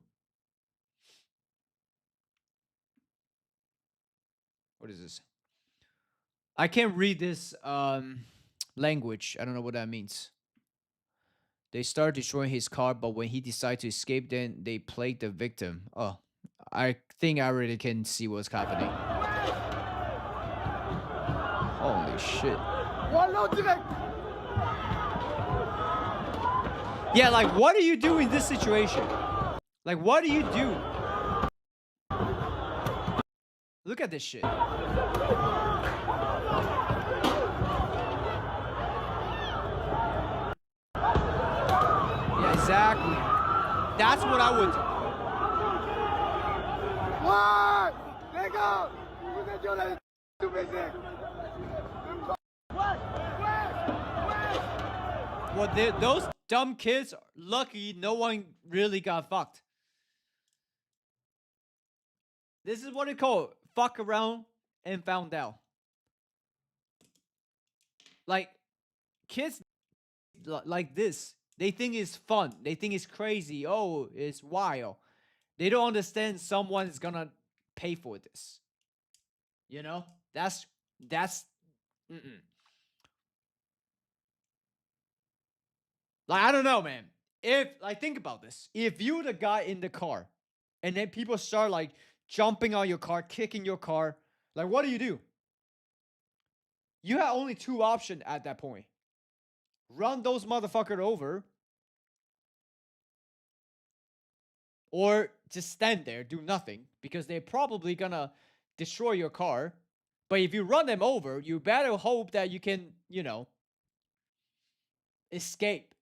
What is this? I can't read this language. I don't know what that means. They start destroying his car, but when he decides to escape, then they plague the victim. Oh, I think I already can see what's happening. Holy shit. Yeah, like, what do you do in this situation? Like, what do you do? Look at this shit. Yeah, exactly. That's what I would do. Well, those dumb kids, lucky no one really got fucked. This is what they call fuck around and found out. Like, kids like this, they think it's fun. They think it's crazy. Oh, it's wild. They don't understand someone is gonna pay for this. You know? That's mm-mm. Like, I don't know, man. If, like, think about this. If you're the guy in the car and then people start like jumping on your car, kicking your car, like, what do? You have only two options at that point. Run those motherfuckers over, or just stand there, do nothing, because they're probably gonna destroy your car. But if you run them over, you better hope that you can, escape.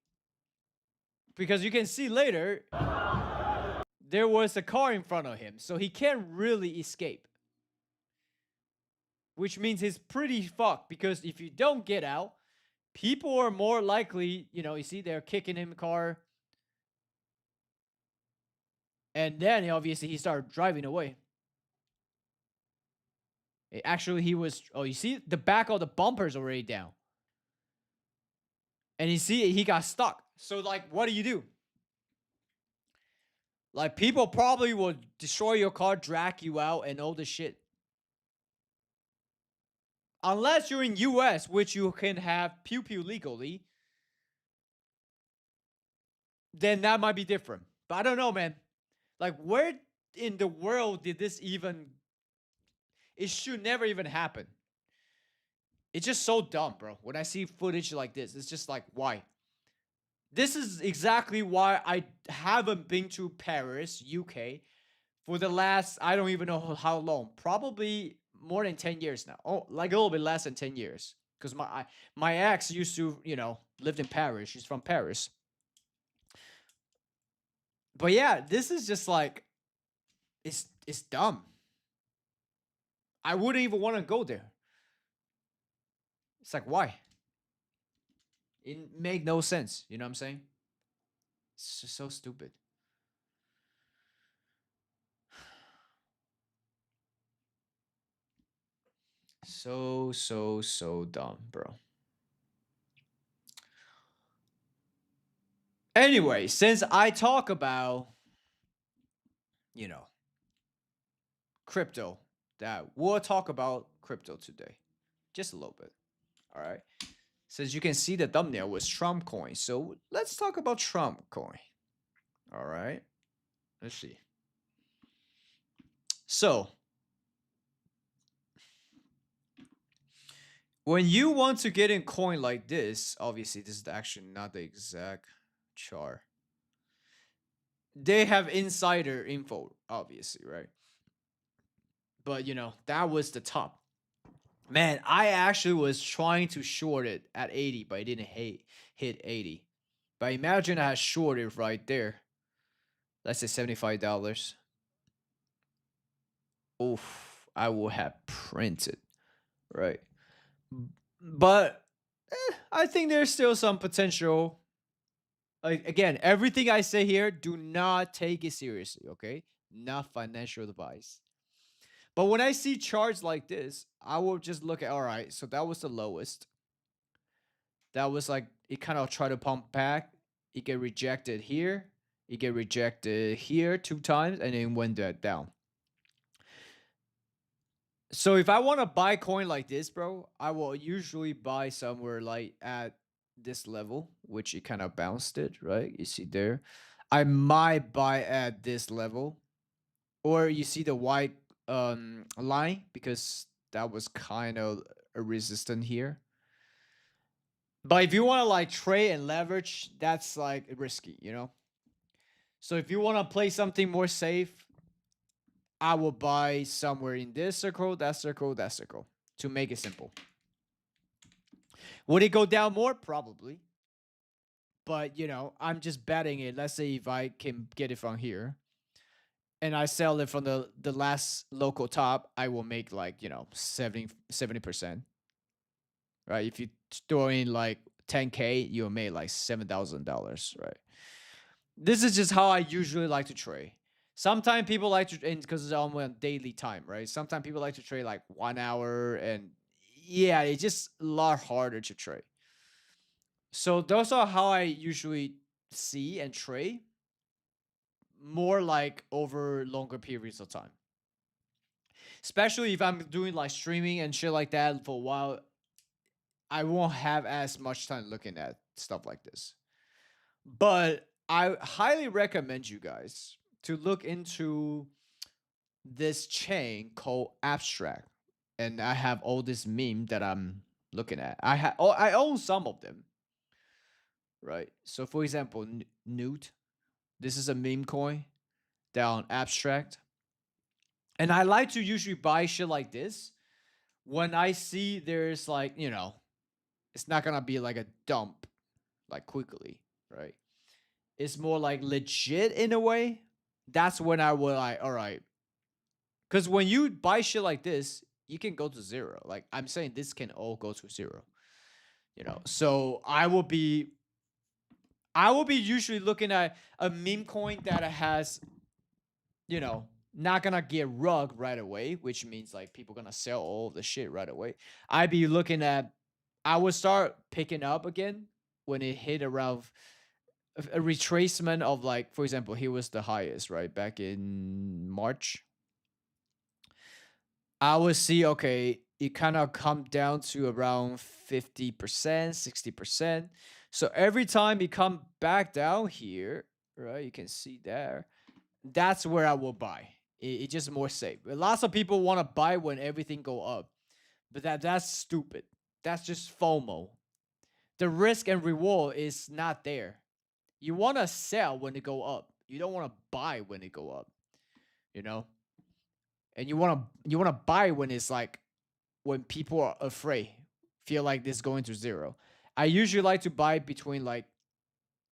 Because you can see later, there was a car in front of him, so he can't really escape. Which means he's pretty fucked, because if you don't get out, people are more likely, you see they're kicking him in the car. And then obviously he started driving away. Actually, he was, you see the back of the bumper's already down. And you see he got stuck. So like, what do? Like, people probably will destroy your car, drag you out, and all this shit. Unless you're in US, which you can have pew-pew legally, then that might be different. But I don't know, man. Like, where in the world did this even... It should never even happen. It's just so dumb, bro. When I see footage like this, it's just like, why? This is exactly why I haven't been to Paris, UK, for the last, I don't even know how long. Probably more than 10 years now. Oh, like a little bit less than 10 years. Because my ex used to, lived in Paris. She's from Paris. But yeah, this is just like, it's dumb. I wouldn't even want to go there. It's like, why? It made no sense. You know what I'm saying? It's just so stupid. So dumb, bro. Anyway, since I talk about, crypto, that we'll talk about crypto today. Just a little bit. All right. Since you can see the thumbnail was Trump coin. So let's talk about Trump coin. All right. Let's see. So when you want to get in coin like this, obviously this is actually not the exact chart. They have insider info, obviously, right? But that was the top. Man, I actually was trying to short it at 80, but I didn't hit 80. But imagine I had shorted right there. Let's say $75. oof, I would have printed, right? But I think there's still some potential. Like, again, everything I say here, do not take it seriously, okay? Not financial advice. But when I see charts like this, I will just look at, all right, so that was the lowest. That was like, it kind of try to pump back. It get rejected here. It get rejected here 2 times, and then went that down. So if I want to buy coin like this, bro, I will usually buy somewhere like at this level, which it kind of bounced it, right? You see there. I might buy at this level, or you see the white line, because that was kind of a resistant here. But if you want to like trade and leverage, that's like risky, you know? So if you want to play something more safe, I will buy somewhere in this circle, that circle, that circle, to make it simple. Would it go down more? Probably. But, you know, I'm just betting it. Let's say if I can get it from here and I sell it from the last local top, I will make like, you know, 70%. Right? If you throw in like 10K, you'll make like $7,000, right? This is just how I usually like to trade. Sometimes people like to, and because it's on daily time, right? Sometimes people like to trade like 1 hour, and yeah, it's just a lot harder to trade. So those are how I usually see and trade, more like over longer periods of time. Especially if I'm doing like streaming and shit like that for a while, I won't have as much time looking at stuff like this. But I highly recommend you guys to look into this chain called Abstract. And I have all this meme that I'm looking at. I own some of them. Right. So for example, Newt. This is a meme coin down Abstract. And I like to usually buy shit like this when I see there's like, you know, it's not gonna be like a dump like quickly, right? It's more like legit in a way. That's when I would like, all right. Because when you buy shit like this, you can go to zero. Like I'm saying, this can all go to zero. You know, so I will be usually looking at a meme coin that has, you know, not gonna get rug right away, which means like people gonna sell all the shit right away. I would start picking up again when it hit around a retracement of, like, for example, here was the highest, right? Back in March. I would see, okay, it kind of come down to around 50%, 60%. So every time it come back down here, right? You can see there. That's where I will buy. It's just more safe. Lots of people want to buy when everything go up, but that's stupid. That's just FOMO. The risk and reward is not there. You want to sell when it go up. You don't want to buy when it go up. You know, and you want to buy when it's like when people are afraid, feel like this going to zero. I usually like to buy between like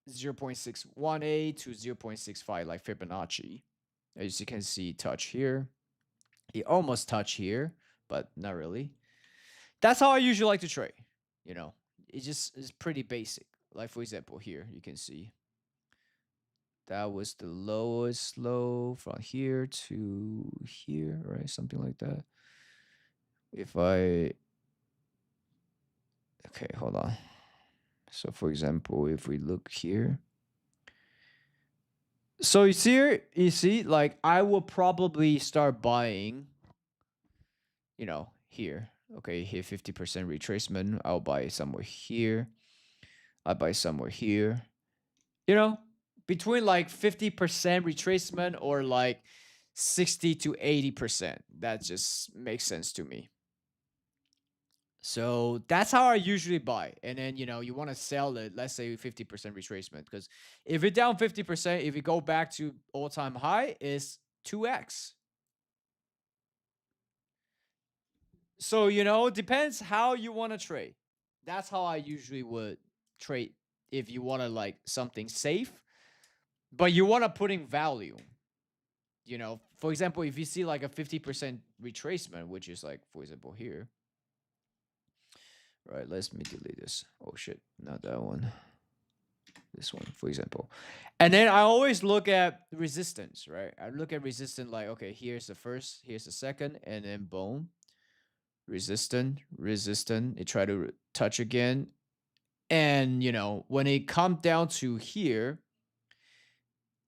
0.618 to 0.65, like Fibonacci. As you can see, touch here. It almost touch here, but not really. That's how I usually like to trade. You know, it just is pretty basic. Like for example, here you can see that was the lowest low from here to here, right? Something like that. If I, okay, hold on. So for example, if we look here, so you see, like I will probably start buying, you know, here. Okay, here 50% retracement. I'll buy somewhere here. I buy somewhere here. You know, between like 50% retracement or like 60 to 80%. That just makes sense to me. So that's how I usually buy. And then, you know, you want to sell it, let's say 50% retracement. Because if it down 50%, if you go back to all-time high, is 2x. So, you know, it depends how you want to trade. That's how I usually would trade if you want to like something safe, but you want to put in value. You know, for example, if you see like a 50% retracement, which is like, for example, here. Right, let me delete this. Oh shit, not that one. This one, for example. And then I always look at resistance, right? I look at resistance like, okay, here's the first, here's the second, and then boom. Resistant, resistant. It try to touch again. And, you know, when it come down to here,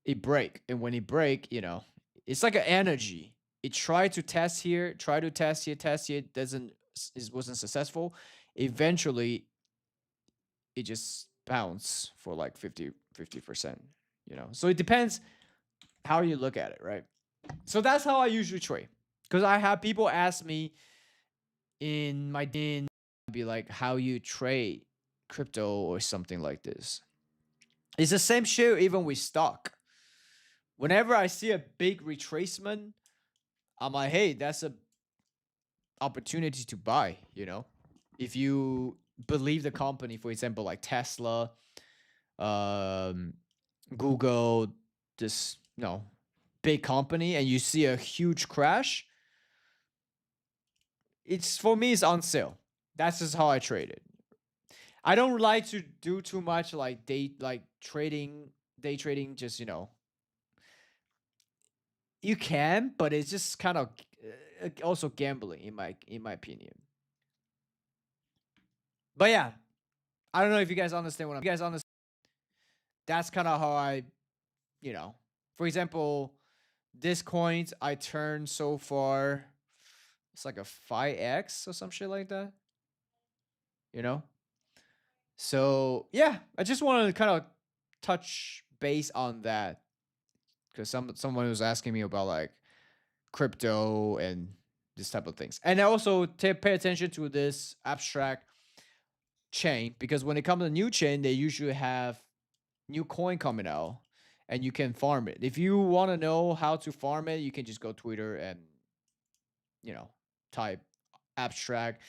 it break. And when it break, you know, it's like an energy. It tried to test here, try to test here, doesn't, it wasn't successful. Eventually, it just bounce for like 50%, you know. So it depends how you look at it, right? So that's how I usually trade. Because I have people ask me in my be like, how you trade crypto or something like this. It's the same shit even with stock. Whenever I see a big retracement, I'm like, hey, that's a opportunity to buy, you know? If you believe the company, for example, like Tesla, um, Google, this no big company, and you see a huge crash, it's for me it's on sale. That's just how I trade it. I don't like to do too much like day trading. Just you can, but it's just kind of also gambling in my opinion. But yeah, I don't know if you guys understand what I'm. You guys understand? That's kind of how I, for example, this coins I turned so far, it's like a 5x or some shit like that. You know? So yeah, I just want to kind of touch base on that because someone was asking me about like crypto and this type of things, and I also pay attention to this abstract chain because when it comes to new chain, they usually have new coin coming out, and you can farm it. If you want to know how to farm it, you can just go Twitter and type abstract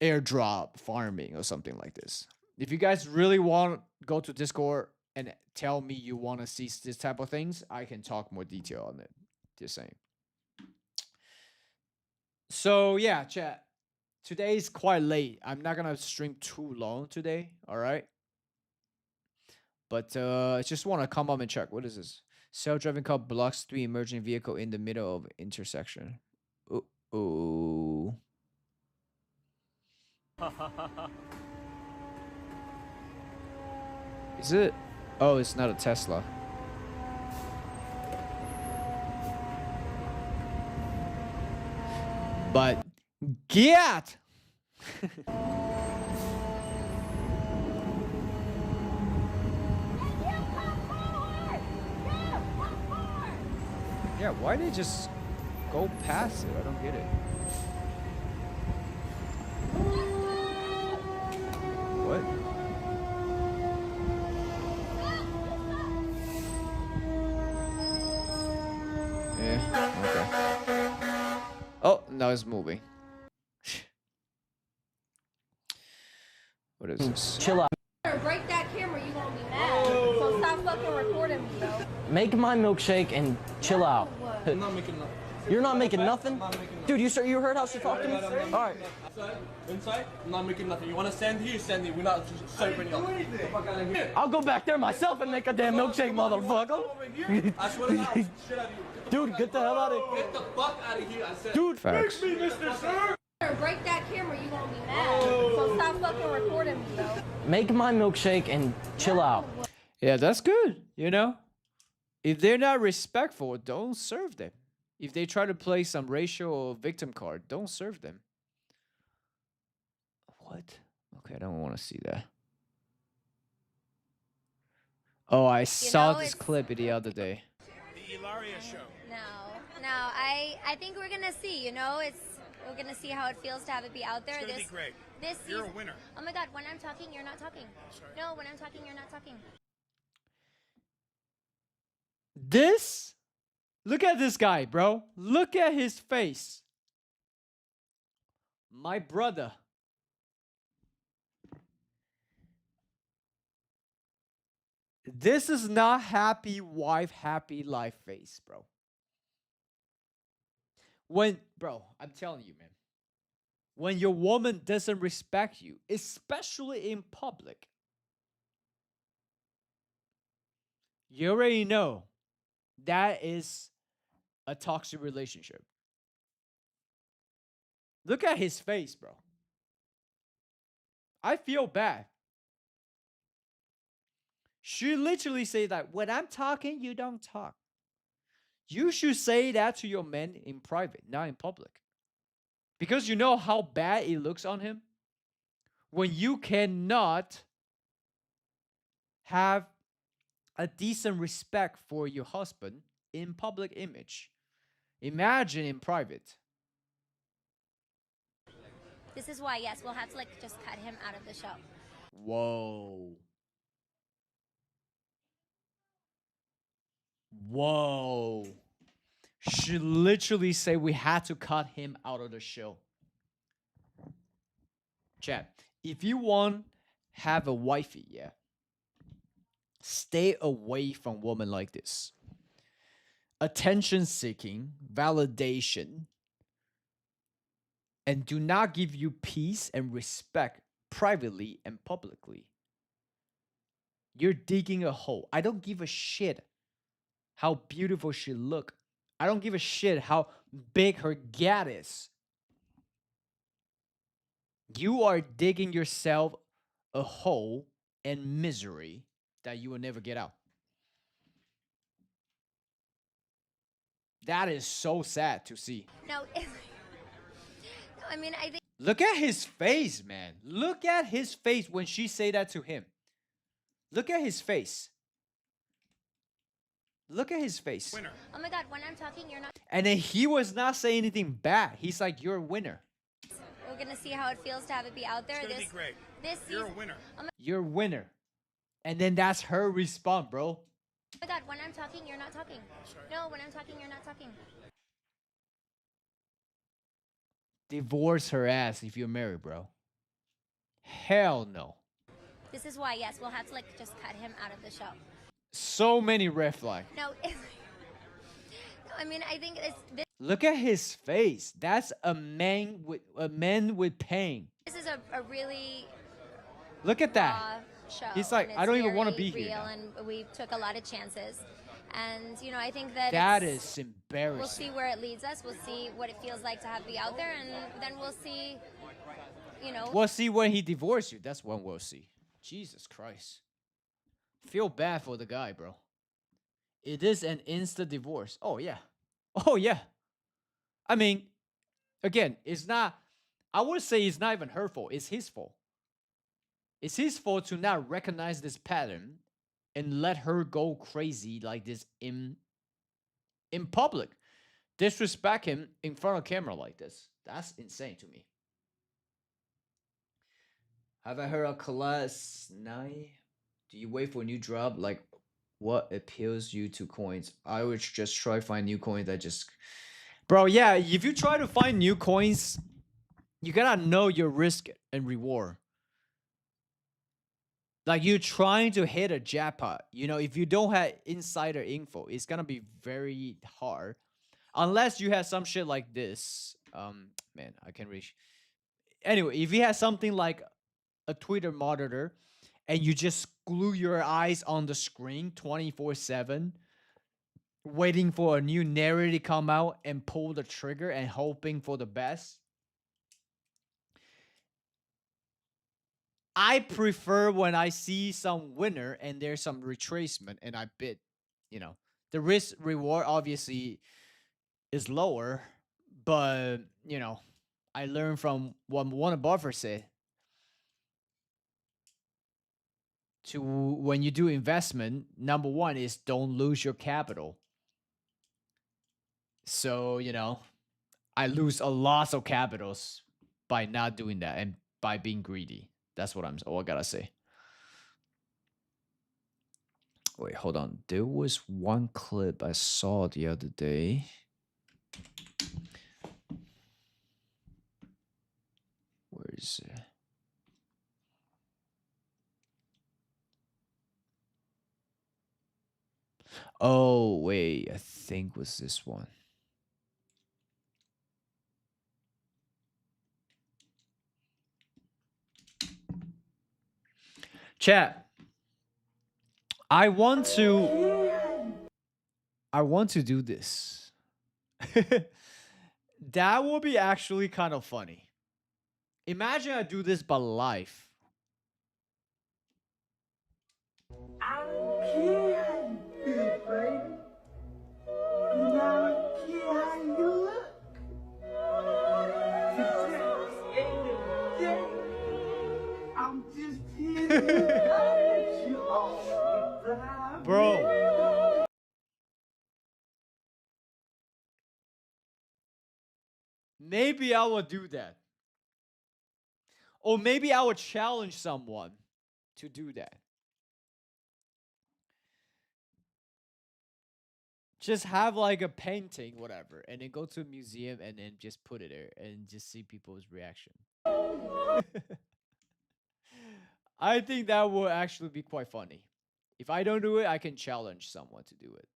airdrop farming or something like this. If you guys really want, go to Discord and tell me you want to see this type of things, I can talk more detail on it. Just saying. So yeah, chat. Today is quite late. I'm not gonna stream too long today. All right. But I just want to come up and check. What is this? Self-driving car blocks 3 emerging vehicle in the middle of intersection. Oh. Is it? Oh, it's not a Tesla. But get. Yeah, why they just go past it? I don't get it. What? Yeah, okay. Oh, now it's moving. What is this? Chill out. Break that camera, you gonna be mad. So stop fucking recording me, bro. Make my milkshake and chill out. I'm not making nothing. You're not making nothing? Dude, you heard how she talked to me? Alright. Inside? I'm not making nothing. You wanna stand here? Stand here. We're not serving you. I'll go back there myself and make a damn milkshake, motherfucker. I swear to God, shit out of you. Dude, get the hell out of here. Get the fuck out of here, I said. Dude, facts. Make me, Mr. Sir! Break that camera, you gonna be mad. So stop fucking recording me, bro. Make my milkshake and chill out. Yeah, that's good. If they're not respectful, don't serve them. If they try to play some racial or victim card, don't serve them. What? Okay, I don't want to see that. Oh, I saw this clip the other day. The Ilaria show. No, I think we're gonna see. We're gonna see how it feels to have it be out there. It's gonna be great. This You're season. a winner. Oh my God! When I'm talking, you're not talking. Sorry. No, when I'm talking, you're not talking. This? Look at this guy, bro. Look at his face. My brother. This is not happy wife, happy life face, bro. Bro, I'm telling you, man, when your woman doesn't respect you, especially in public, you already know that is a toxic relationship. Look at his face, bro. I feel bad. She literally say that when I'm talking, you don't talk. You should say that to your man in private, not in public. Because you know how bad it looks on him when you cannot have a decent respect for your husband in public image. Imagine in private. This is why, yes, we'll have to like just cut him out of the show. Whoa. Whoa. She literally said we had to cut him out of the show. Chat, if you want have a wifey, yeah, stay away from women like this. Attention seeking, validation, and do not give you peace and respect privately and publicly. You're digging a hole. I don't give a shit how beautiful she look. I don't give a shit how big her gat is. You are digging yourself a hole and misery that you will never get out. That is so sad to see. No, I mean, I think. Look at his face, man. Look at his face when she say that to him. Look at his face. Look at his face. Winner. Oh my God, when I'm talking, you're not. And then he was not saying anything bad. He's like, you're a winner. We're gonna see how it feels to have it be out there. It's gonna be great. This You're season. a winner. Oh You're a winner. And then that's her response, bro. my God, when I'm talking, you're not talking. No, when I'm talking, you're not talking. Divorce her ass if you're married, bro. Hell no. This is why, yes, we'll have to like just cut him out of the show. So many red flags. No, no, I mean, I think this Look at his face. That's a man with pain. is a really Look at that. raw show. He's like, and I it's don't even want to very be here real, now. and we took a lot of chances. And you know, I think that That it's- is embarrassing. We'll see where it leads us. We'll see what it feels like to have be out there, and then we'll see. You know. We'll see when he divorced you. That's when we'll see. Jesus Christ. Feel bad for the guy, bro. It is an instant divorce. Oh, yeah. Oh, yeah. I mean, again, it's not, I would say it's not even her fault. It's his fault. It's his fault to not recognize this pattern and let her go crazy like this in public. Disrespect him in front of camera like this. That's insane to me. Have I heard of class 9? Do you wait for a new drop? Like, what appeals you to coins? I would just try to find new coins that just... Bro, yeah, if you try to find new coins, you gotta know your risk and reward. Like, you're trying to hit a jackpot. You know, if you don't have insider info, it's gonna be very hard. Unless you have some shit like this. Man, I can't reach. Anyway, if you have something like a Twitter monitor and you just glue your eyes on the screen 24/7, waiting for a new narrative to come out and pull the trigger and hoping for the best. I prefer when I see some winner and there's some retracement and I bid. You know, the risk reward obviously is lower, but you know, I learned from what Warren Buffett said. To when you do investment, number one is don't lose your capital. So, you know, I lose a lot of capitals by not doing that and by being greedy. That's what all I gotta say. Wait, hold on. There was one clip I saw the other day. Where is it? Oh, wait. I think it was this one. Chat. I want to do this. That will be actually kind of funny. Imagine I do this but live. Bro. Maybe I will do that. Or maybe I would challenge someone to do that. Just have like a painting, whatever, and then go to a museum and then just put it there and just see people's reaction. I think that will actually be quite funny. If I don't do it, I can challenge someone to do it.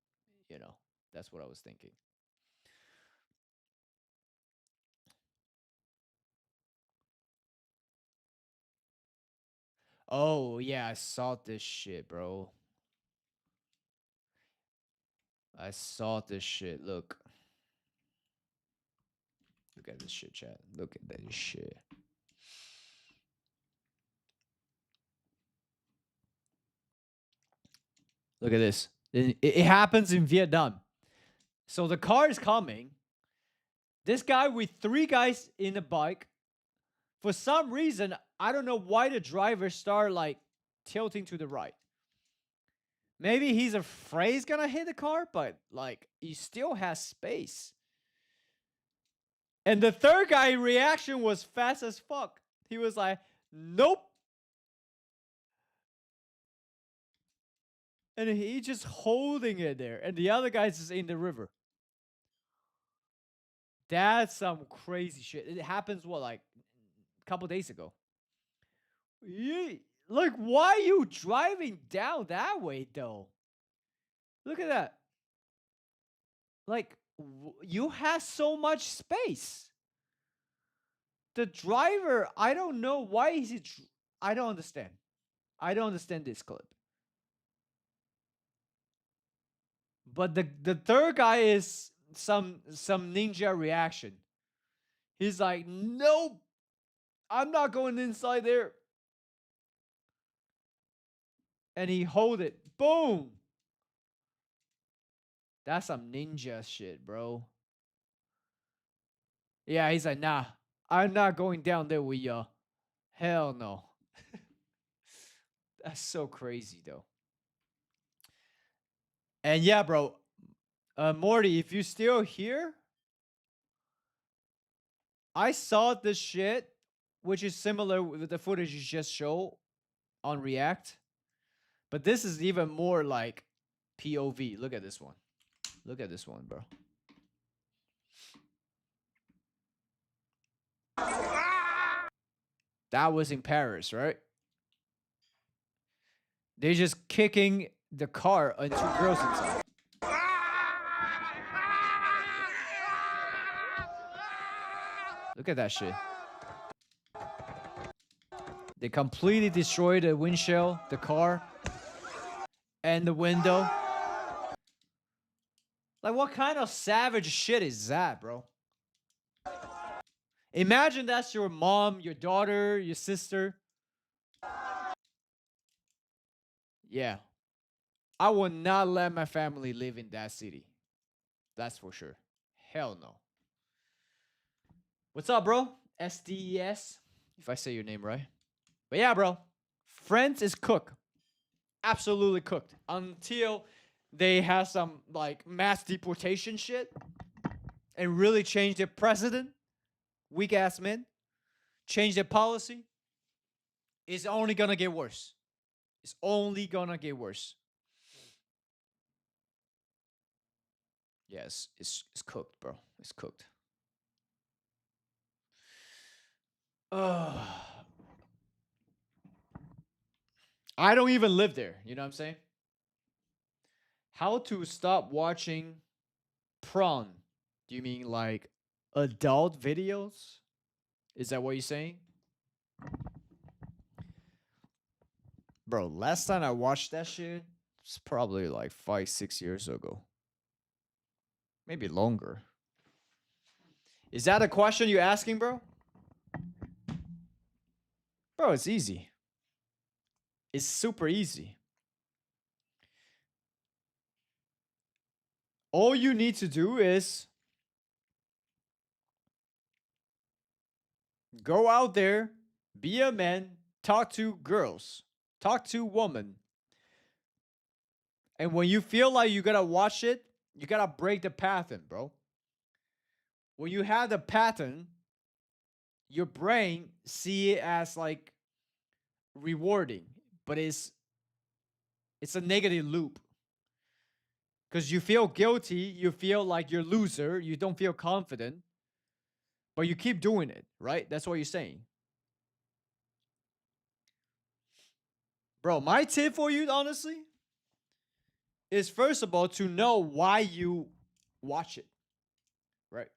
You know, that's what I was thinking. Oh, yeah, I saw this shit, bro. I saw this shit. Look. Look at this shit, chat. Look at that shit. Look at this. It happens in Vietnam. So the car is coming. This guy with 3 guys in a bike. For some reason, I don't know why the driver start like tilting to the right. Maybe he's afraid he's gonna hit the car, but like he still has space. And the third guy reaction was fast as fuck. He was like, nope. And he just holding it there. And the other guy's just in the river. That's some crazy shit. It happens, what, like a couple days ago. Like, why are you driving down that way, though? Look at that. Like, you have so much space. The driver, I don't know why is he. I don't understand. I don't understand this clip. But the third guy is some ninja reaction. He's like, nope, I'm not going inside there. And he hold it. Boom. That's some ninja shit, bro. Yeah, he's like, nah, I'm not going down there with y'all. Hell no. That's so crazy, though. And yeah, bro, Morty, if you're still here, I saw this shit, which is similar with the footage you just showed on React. But this is even more like POV. Look at this one. Look at this one, bro. That was in Paris, right? They're just kicking the car and 2 girls inside. Look at that shit. They completely destroyed the windshield, the car, and the window. Like, what kind of savage shit is that, bro? Imagine that's your mom, your daughter, your sister. Yeah. I would not let my family live in that city. That's for sure. Hell no. What's up, bro? SDES, if I say your name right. But yeah, bro. France is cooked. Absolutely cooked. Until they have some like mass deportation shit and really change their president. Weak ass men. Change their policy. It's only gonna get worse. It's only gonna get worse. Yes, it's cooked, bro. It's cooked. I don't even live there. You know what I'm saying? How to stop watching prawn? Do you mean like adult videos? Is that what you're saying? Bro, last time I watched that shit, it's probably like 5, 6 years ago. Maybe longer. Is that a question you're asking, bro? Bro, it's easy. It's super easy. All you need to do is go out there, be a man, talk to girls, talk to women. And when you feel like you gotta watch it, you gotta break the pattern, bro. When you have the pattern, your brain see it as like rewarding, but it's a negative loop. Because you feel guilty, you feel like you're a loser, you don't feel confident, but you keep doing it, right? That's what you're saying. Bro, my tip for you, honestly, is first of all to know why you watch it, right?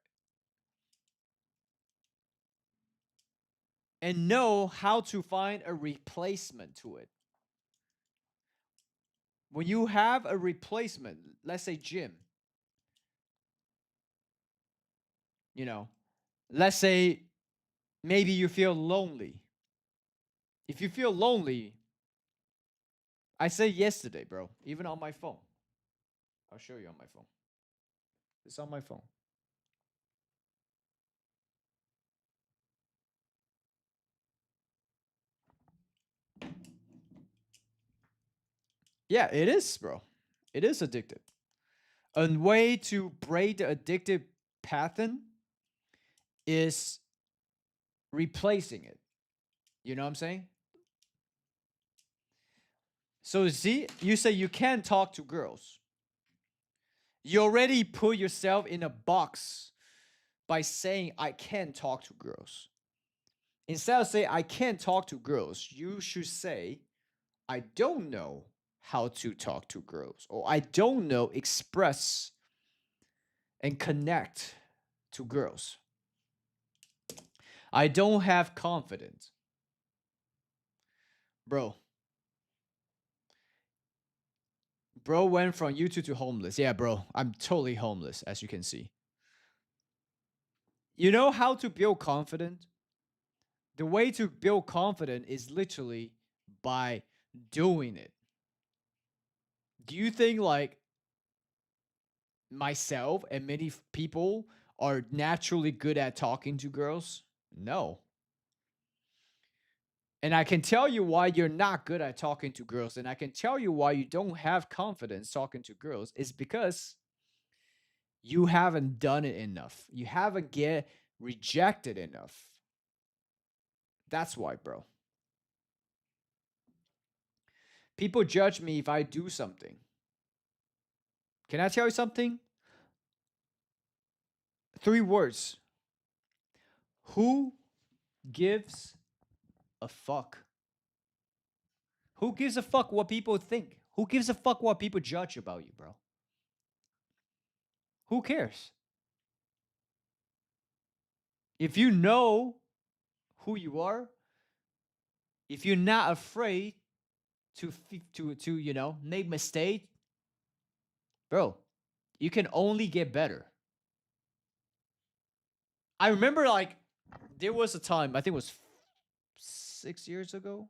And know how to find a replacement to it. When you have a replacement, let's say gym, you know, let's say maybe you feel lonely. If you feel lonely, I said yesterday, bro, even on my phone. I'll show you on my phone. It's on my phone. Yeah, it is, bro. It is addictive. A way to break the addictive pattern is replacing it. You know what I'm saying? So see, you say you can't talk to girls. You already put yourself in a box by saying I can't talk to girls. Instead of saying I can't talk to girls, you should say I don't know how to talk to girls, or I don't know express and connect to girls. I don't have confidence. Bro. Bro went from YouTube to homeless. Yeah, bro. I'm totally homeless, as you can see. You know how to build confidence? The way to build confidence is literally by doing it. Do you think like myself and many people are naturally good at talking to girls? No. And I can tell you why you're not good at talking to girls. And I can tell you why you don't have confidence talking to girls is because you haven't done it enough. You haven't get rejected enough. That's why, bro. People judge me if I do something. Can I tell you something? 3 words. Who gives a fuck? Who gives a fuck what people think? Who gives a fuck what people judge about you, bro? Who cares? If you know who you are, if you're not afraid to you know make mistake, bro, you can only get better. I remember like there was a time, I think it was 6 years ago.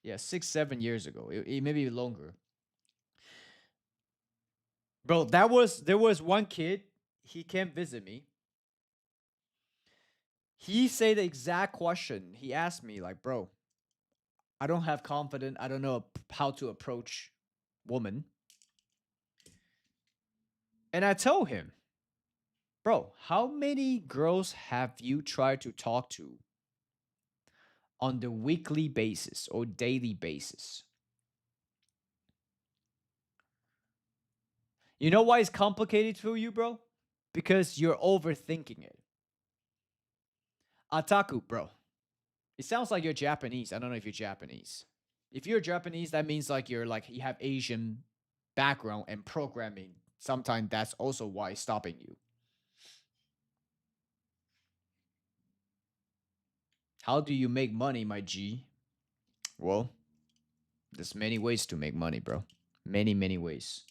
Yeah, 6, 7 years ago. It maybe longer. Bro, there was one kid, he came visit me. He said the exact question. He asked me, like, bro, I don't have confidence. I don't know how to approach woman. And I told him, bro, how many girls have you tried to talk to on the weekly basis or daily basis? You know why it's complicated for you, bro? Because you're overthinking it. Ataku, bro. It sounds like you're Japanese. I don't know if you're Japanese. If you're Japanese, that means like you're like you have Asian background and programming. Sometimes that's also why it's stopping you. How do you make money, my G? Well, There's many ways to make money, bro. Many, many ways.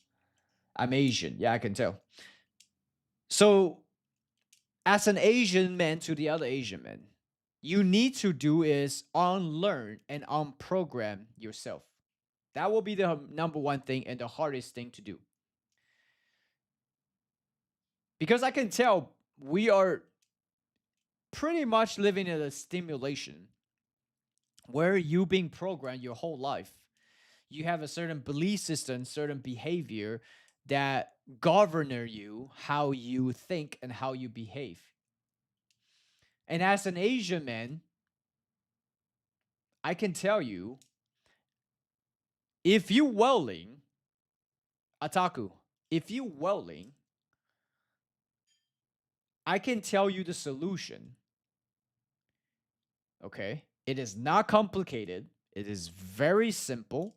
I'm Asian. Yeah, I can tell. So, as an Asian man to the other Asian man, you need to do is unlearn and unprogram yourself. That will be the number one thing and the hardest thing to do. Because I can tell we are pretty much living in a stimulation where you being programmed your whole life. You have a certain belief system, certain behavior that govern you, how you think and how you behave. And as an Asian man, I can tell you, if you willing, Ataku, if you willing, I can tell you the solution. Okay? It is not complicated. It is very simple,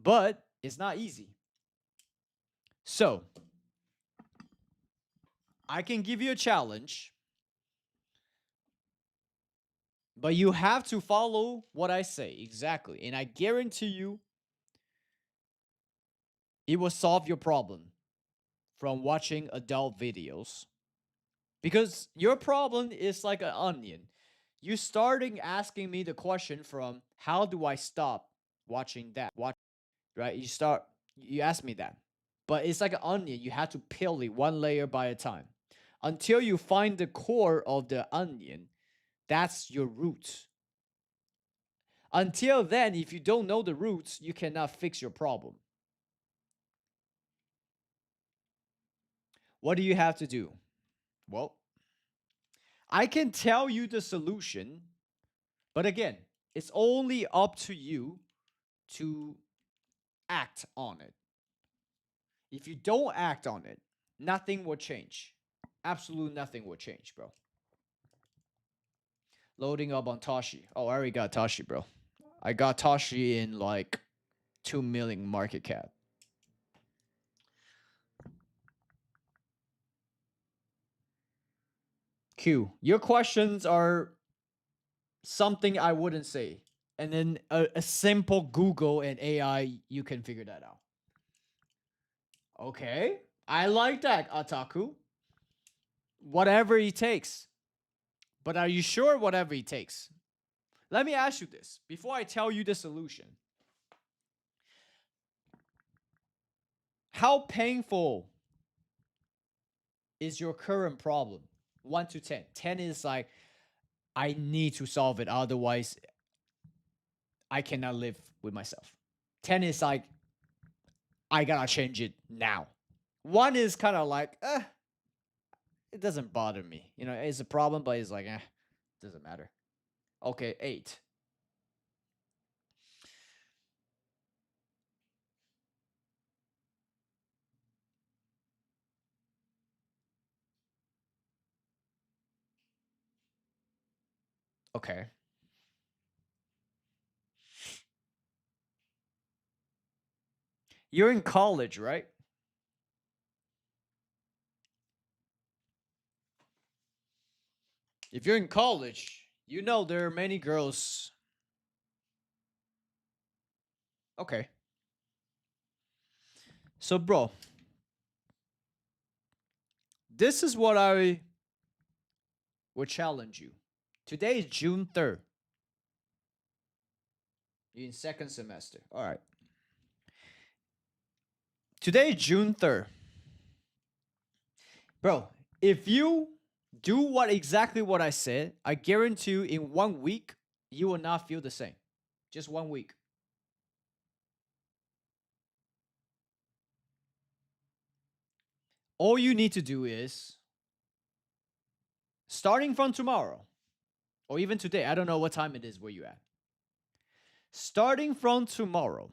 but it's not easy. So, I can give you a challenge, but you have to follow what I say exactly. And I guarantee you, it will solve your problem from watching adult videos. Because your problem is like an onion. You starting asking me the question from how do I stop watching that? Right? You ask me that. But it's like an onion. You have to peel it one layer by a time. Until you find the core of the onion, that's your root. Until then, if you don't know the roots, you cannot fix your problem. What do you have to do? Well, I can tell you the solution, but again, it's only up to you to act on it. If you don't act on it, nothing will change. Absolutely nothing will change, bro. Loading up on Toshi. Oh, I already got Toshi, bro. I got Toshi in like 2 million market cap. Q, your questions are something I wouldn't say. And then a simple Google and AI, you can figure that out. Okay. I like that, Ataku. Whatever it takes. But are you sure whatever it takes? Let me ask you this before I tell you the solution. How painful is your current problem? 1 to 10. 10 is like, I need to solve it. Otherwise, I cannot live with myself. 10 is like, I gotta change it now. 1 is kind of like, it doesn't bother me. You know, it's a problem, but it's like, doesn't matter. Okay, 8. Okay. You're in college, right? If you're in college, you know there are many girls. Okay. So, bro, this is what I would challenge you. Today is June 3rd. You're in second semester. All right. Today is June 3rd. Bro, if you do exactly what I said, I guarantee you in 1 week, you will not feel the same. Just 1 week. All you need to do is, starting from tomorrow, or even today, I don't know what time it is where you at. Starting from tomorrow,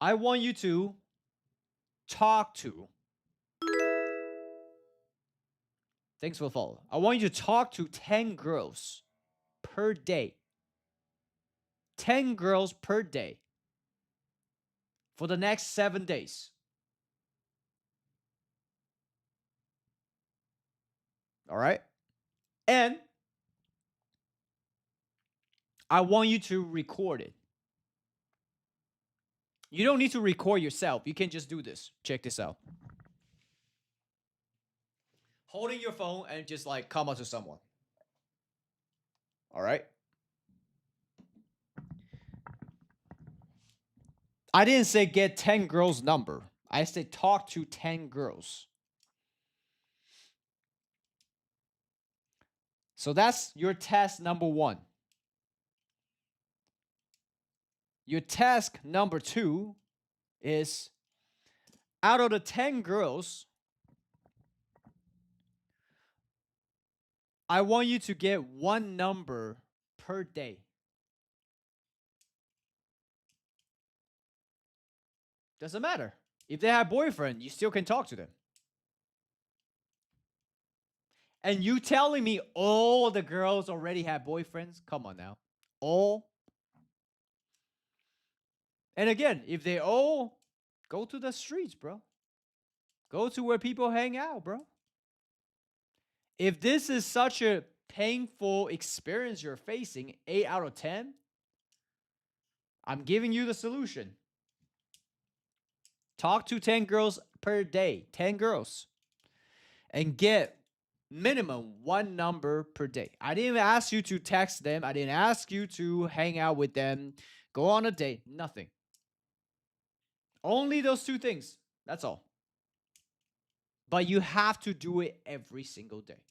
I want you to talk to. Thanks for the follow. I want you to talk to 10 girls per day. 10 girls per day for the next 7 days. All right? And I want you to record it. You don't need to record yourself. You can just do this. Check this out. Holding your phone and just like come up to someone. All right? I didn't say get 10 girls' number. I said talk to 10 girls. So that's your task number 1. Your task number 2 is out of the 10 girls, I want you to get 1 number per day. Doesn't matter. If they have boyfriend, you still can talk to them. And you telling me all the girls already have boyfriends? Come on now. All. And again, if they all go to the streets, bro. Go to where people hang out, bro. If this is such a painful experience you're facing, 8 out of 10, I'm giving you the solution. Talk to 10 girls per day. 10 girls. And get minimum 1 number per day. I didn't even ask you to text them. I didn't ask you to hang out with them. Go on a date. Nothing. Only those 2 things. That's all. But you have to do it every single day.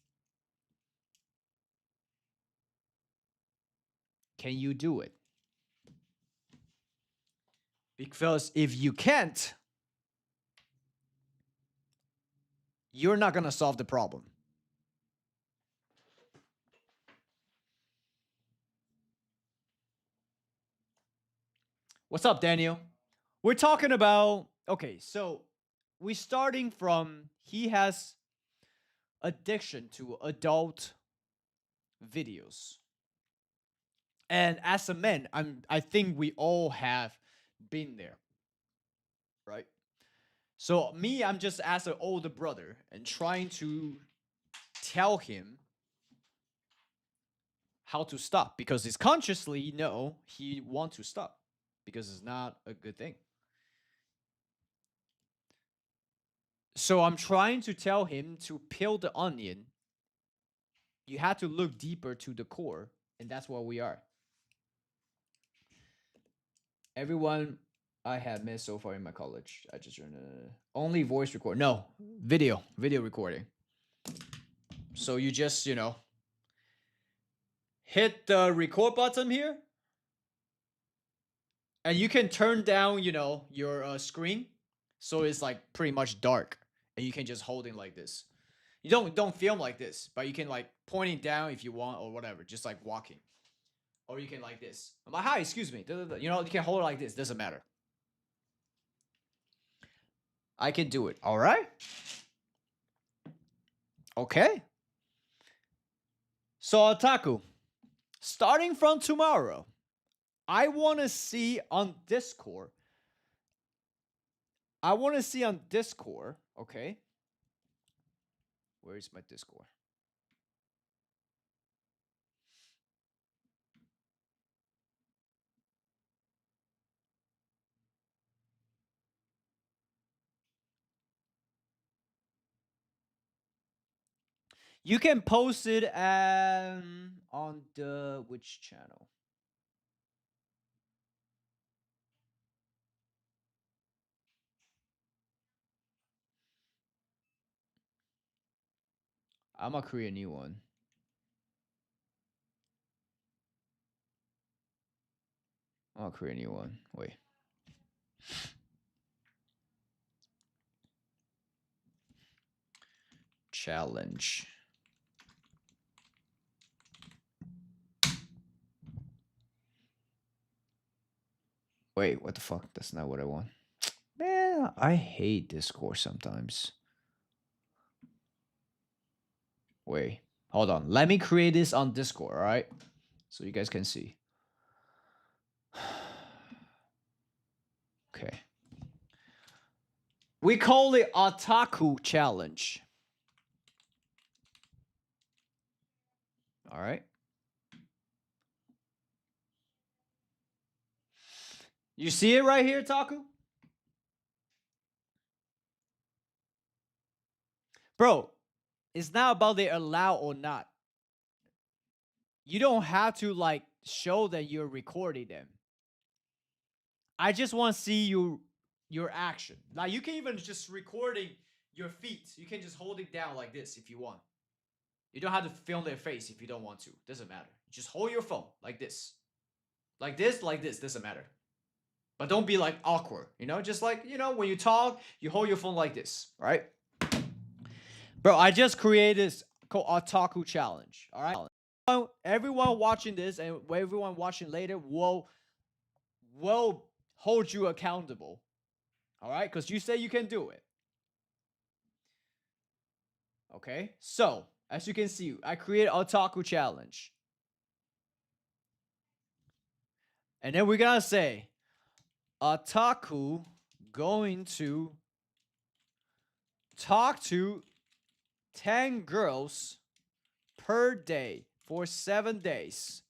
Can you do it? Because if you can't, you're not going to solve the problem. What's up, Daniel? We're talking about, okay, so we're starting from he has addiction to adult videos. And as a man, I think we all have been there. Right? So me, I'm just as an older brother and trying to tell him how to stop because he's consciously know he wants to stop because it's not a good thing. So I'm trying to tell him to peel the onion. You have to look deeper to the core, and that's what we are. Everyone I have met so far in my college, I just only voice record. No, video recording. So you just, hit the record button here. And you can turn down, your screen. So it's like pretty much dark. And you can just hold it like this. You don't film like this, but you can like point it down if you want or whatever. Just like walking. Or you can like this. I'm like, hi, excuse me. You can hold it like this. Doesn't matter. I can do it. All right. Okay. So Otaku, starting from tomorrow, I want to see on Discord. Okay? Where is my Discord? You can post it on the which channel? I'm gonna create a new one. I'll create a new one. Wait. Challenge. Wait, what the fuck? That's not what I want. Man, I hate Discord sometimes. Wait, hold on. Let me create this on Discord, all right? So you guys can see. Okay. We call it Otaku Challenge. All right. You see it right here, Taku? Bro, it's not about they allow or not. You don't have to like show that you're recording them. I just want to see your action. Like you can even just recording your feet. You can just hold it down like this if you want. You don't have to film their face if you don't want to. Doesn't matter. Just hold your phone like this. Like this, like this. Doesn't matter. But don't be like awkward, you know? Just like, you know, when you talk, you hold your phone like this, right? Bro, I just created this called Otaku Challenge, all right? Everyone watching this and everyone watching later will hold you accountable, all right? Because you say you can do it. Okay? So, as you can see, I created Otaku Challenge. And then we're gonna say, Otaku going to talk to 10 girls per day for 7 days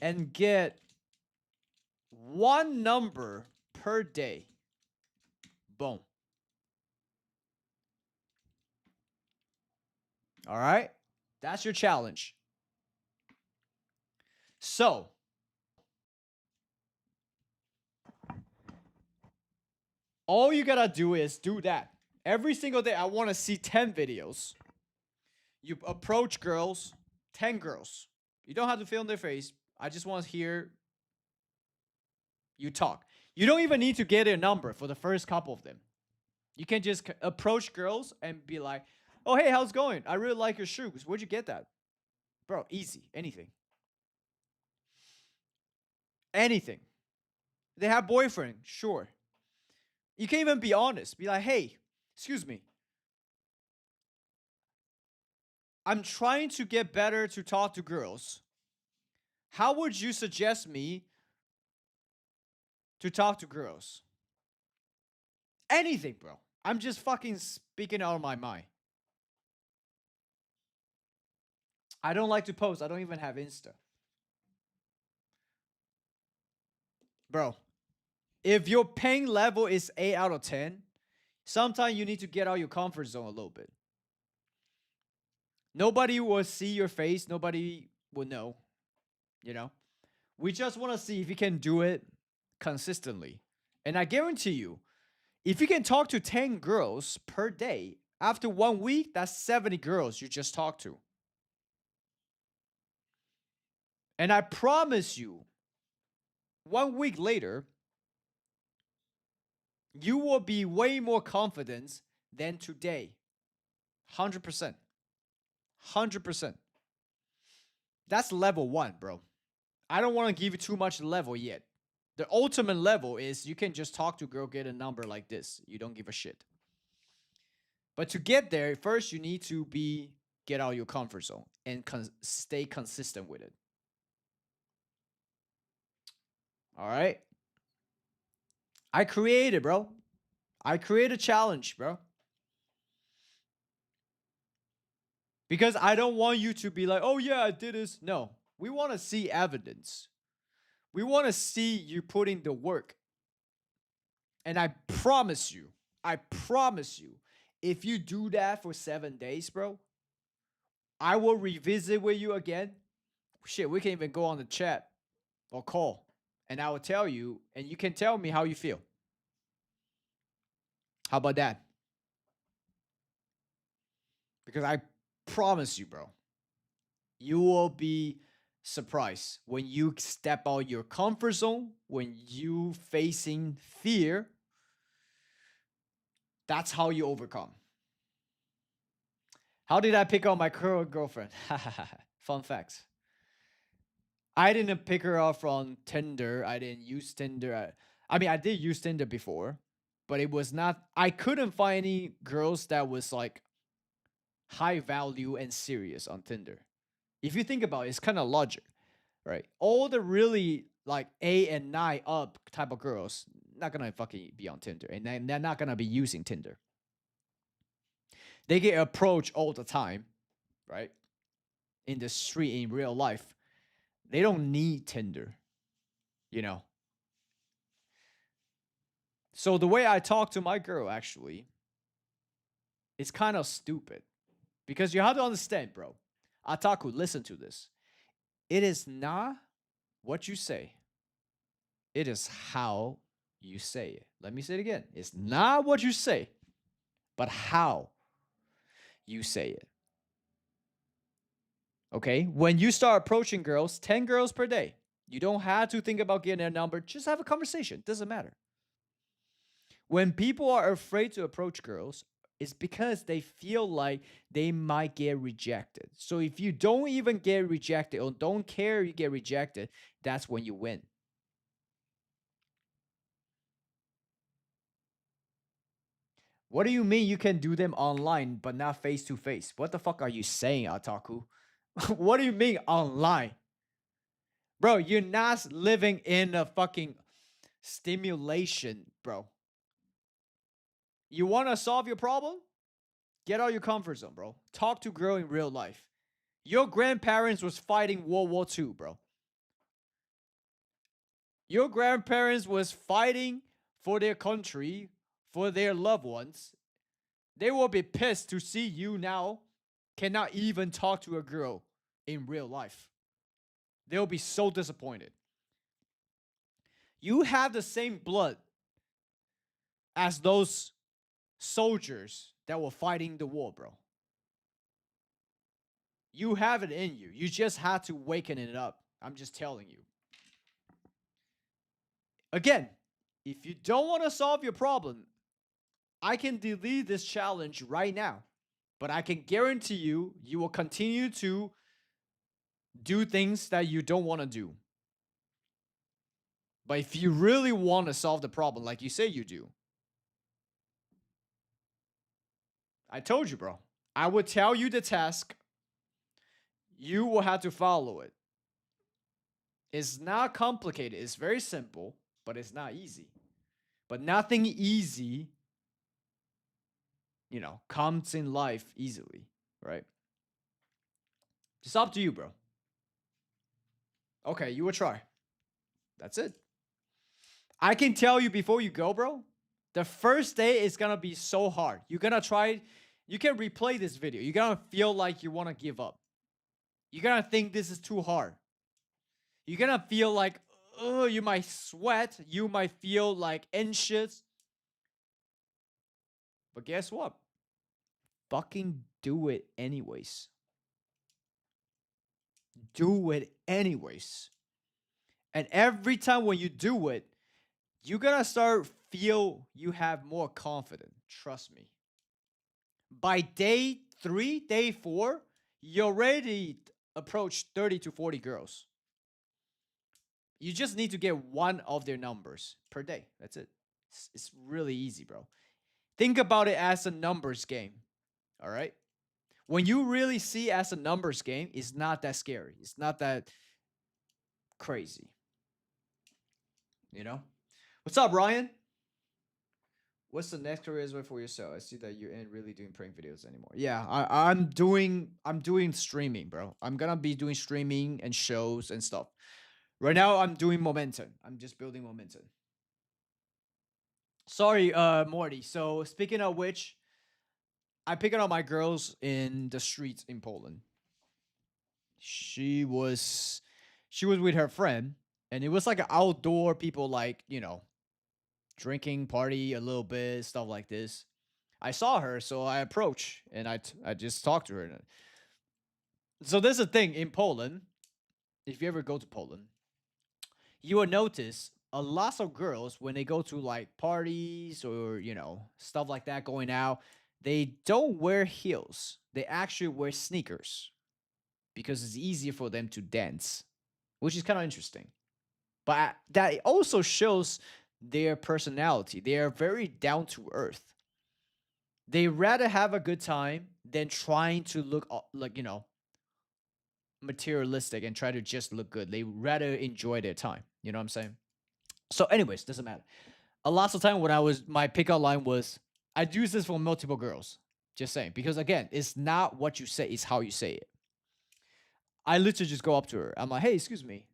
and get one number per day. Boom. All right? That's your challenge. So, all you gotta do is do that. Every single day, I wanna see 10 videos. You approach girls, 10 girls. You don't have to film their face. I just want to hear you talk. You don't even need to get a number for the first couple of them. You can just approach girls and be like, oh, hey, how's it going? I really like your shoes. Where'd you get that? Bro, easy. Anything. Anything. They have boyfriend. Sure. You can even be honest. Be like, hey, excuse me. I'm trying to get better to talk to girls. How would you suggest me to talk to girls? Anything, bro. I'm just fucking speaking out of my mind. I don't like to post. I don't even have Insta. Bro, if your pain level is 8 out of 10, sometimes you need to get out your comfort zone a little bit. Nobody will see your face. Nobody will know. You know? We just want to see if you can do it consistently. And I guarantee you, if you can talk to 10 girls per day, after 1 week, that's 70 girls you just talked to. And I promise you, 1 week later, you will be way more confident than today. 100%. 100%. That's level 1, bro. I don't want to give you too much level yet. The ultimate level is you can just talk to a girl, get a number like this. You don't give a shit. But to get there, first you need to get out of your comfort zone and stay consistent with it. All right? I created, bro. I created a challenge, bro. Because I don't want you to be like, oh yeah, I did this. No, we want to see evidence. We want to see you putting the work. And I promise you, if you do that for 7 days, bro, I will revisit with you again. Shit, we can even go on the chat or call. And I will tell you, and you can tell me how you feel. How about that? Because I promise you, bro, you will be surprised when you step out your comfort zone, when you facing fear. That's how you overcome. How did I pick up my current girlfriend? Fun facts. I didn't pick her up from Tinder. I didn't use Tinder. I mean, I did use Tinder before, but it was not. I couldn't find any girls that was like high value and serious on Tinder. If you think about it, it's kind of logic, right? All the really like 8 and 9 up type of girls not gonna fucking be on Tinder, and they're not gonna be using Tinder. They get approached all the time, right? In the street, in real life. They don't need Tinder, you know. So the way I talk to my girl, actually, it's kind of stupid. Because you have to understand, bro. Ataku, listen to this. It is not what you say. It is how you say it. Let me say it again. It's not what you say, but how you say it. Okay? When you start approaching girls, 10 girls per day, you don't have to think about getting a number. Just have a conversation. Doesn't matter. When people are afraid to approach girls, it's because they feel like they might get rejected. So if you don't even get rejected or don't care you get rejected, that's when you win. What do you mean you can do them online but not face to face? What the fuck are you saying, Ataku? What do you mean online? Bro, you're not living in a fucking stimulation, bro. You want to solve your problem? Get out your comfort zone, bro. Talk to girl in real life. Your grandparents was fighting World War II, bro. Your grandparents was fighting for their country, for their loved ones. They will be pissed to see you now cannot even talk to a girl in real life. They'll be so disappointed. You have the same blood as those soldiers that were fighting the war, bro. You have it in you. You just had to waken it up. I'm just telling you. Again, if you don't want to solve your problem, I can delete this challenge right now. But I can guarantee you, you will continue to do things that you don't want to do. But if you really want to solve the problem, like you say you do, I told you, bro. I would tell you the task. You will have to follow it. It's not complicated. It's very simple, but it's not easy. But nothing easy, comes in life easily, right? It's up to you, bro. Okay, you will try. That's it. I can tell you before you go, bro, the first day is gonna be so hard. You're gonna try, you can replay this video. You're gonna feel like you wanna give up. You're gonna think this is too hard. You're gonna feel like, oh, you might sweat. You might feel like anxious. But guess what? Fucking do it anyways. Do it anyways. And every time when you do it, you're gonna start feel you have more confidence. Trust me. By day 3, day 4, you already approach 30 to 40 girls. You just need to get one of their numbers per day. That's it. It's really easy, bro. Think about it as a numbers game. All right? When you really see as a numbers game, it's not that scary. It's not that crazy. You know? What's up, Ryan? What's the next career way for yourself? I see that you ain't really doing prank videos anymore. Yeah, I'm doing streaming, bro. I'm gonna be doing streaming and shows and stuff. Right now, I'm doing momentum. I'm just building momentum. Sorry, Morty. So speaking of which, I picking up my girls in the streets in Poland. She was with her friend, and it was like an outdoor people, like, drinking party a little bit, stuff like this. I saw her, so I approached and I just talked to her. So there's a thing in Poland. If you ever go to Poland, you will notice a lot of girls when they go to like parties or stuff like that, going out, they don't wear heels. They actually wear sneakers because it's easier for them to dance, which is kind of interesting. But that also shows their personality. They are very down to earth. They rather have a good time than trying to look like, materialistic and try to just look good. They rather enjoy their time. You know what I'm saying? So anyways, doesn't matter. A lot of time when my pickup line was, I'd use this for multiple girls. Just saying. Because again, it's not what you say, it's how you say it. I literally just go up to her. I'm like, hey, excuse me.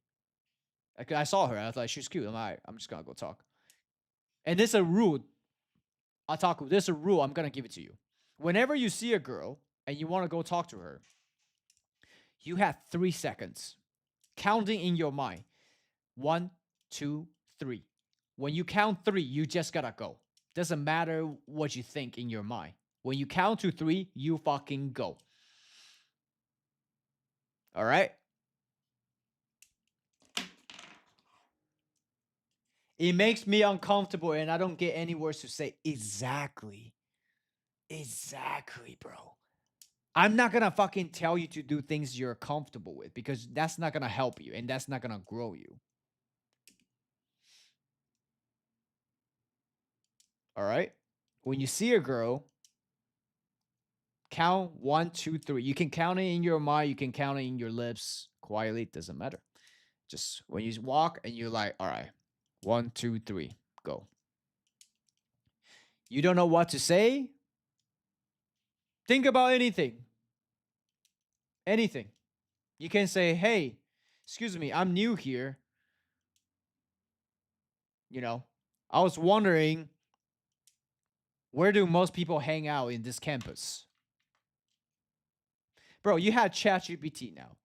I saw her. I was like, she's cute. I'm like, I'm just gonna go talk. And there's a rule, Ataku, there's a rule. I'm going to give it to you. Whenever you see a girl and you want to go talk to her, you have 3 seconds counting in your mind. 1, 2, 3. When you count 3, you just gotta go. Doesn't matter what you think in your mind. When you count to 3, you fucking go. All right? It makes me uncomfortable and I don't get any words to say. Exactly. Exactly, bro. I'm not gonna fucking tell you to do things you're comfortable with because that's not gonna help you and that's not gonna grow you. All right? When you see a girl, count 1, 2, 3. You can count it in your mind, you can count it in your lips quietly, it doesn't matter. Just when you walk and you're like, all right, 1, 2, 3, go. You don't know what to say? Think about anything. Anything. You can say, hey, excuse me, I'm new here. You know, I was wondering, where do most people hang out in this campus? Bro, you have ChatGPT now.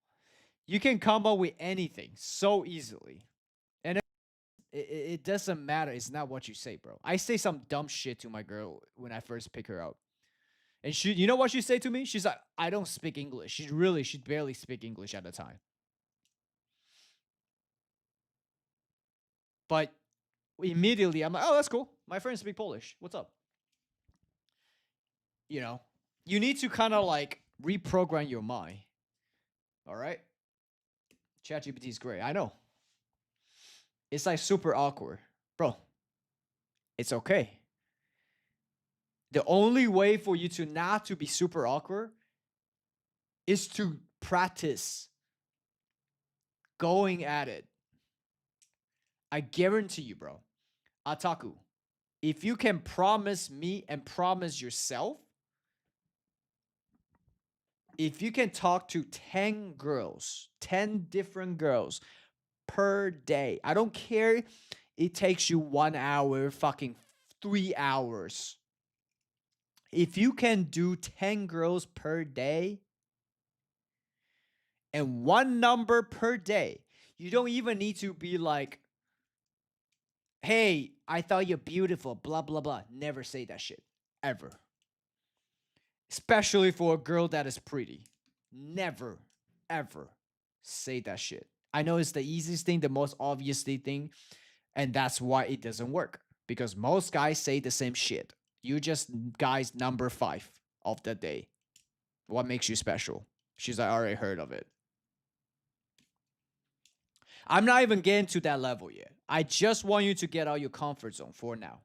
You can come up with anything so easily. And it doesn't matter. It's not what you say, bro. I say some dumb shit to my girl when I first pick her up. And she, you know what she say to me? She's like, I don't speak English. She barely speak English at the time. But immediately I'm like, oh, that's cool. My friends speak Polish. What's up? You know, you need to kind of like reprogram your mind. All right? ChatGPT is great. I know. It's like super awkward. Bro, it's okay. The only way for you to not to be super awkward is to practice going at it. I guarantee you, bro. Ataku, if you can promise me and promise yourself, if you can talk to 10 girls, 10 different girls per day, I don't care it takes you 1 hour, fucking 3 hours. If you can do 10 girls per day and one number per day, you don't even need to be like, hey, I thought you're beautiful, blah, blah, blah. Never say that shit. Ever. Especially for a girl that is pretty. Never, ever say that shit. I know it's the easiest thing, the most obvious thing, and that's why it doesn't work. Because most guys say the same shit. You just guys number 5 of the day. What makes you special? She's like, I already heard of it. I'm not even getting to that level yet. I just want you to get out your comfort zone for now.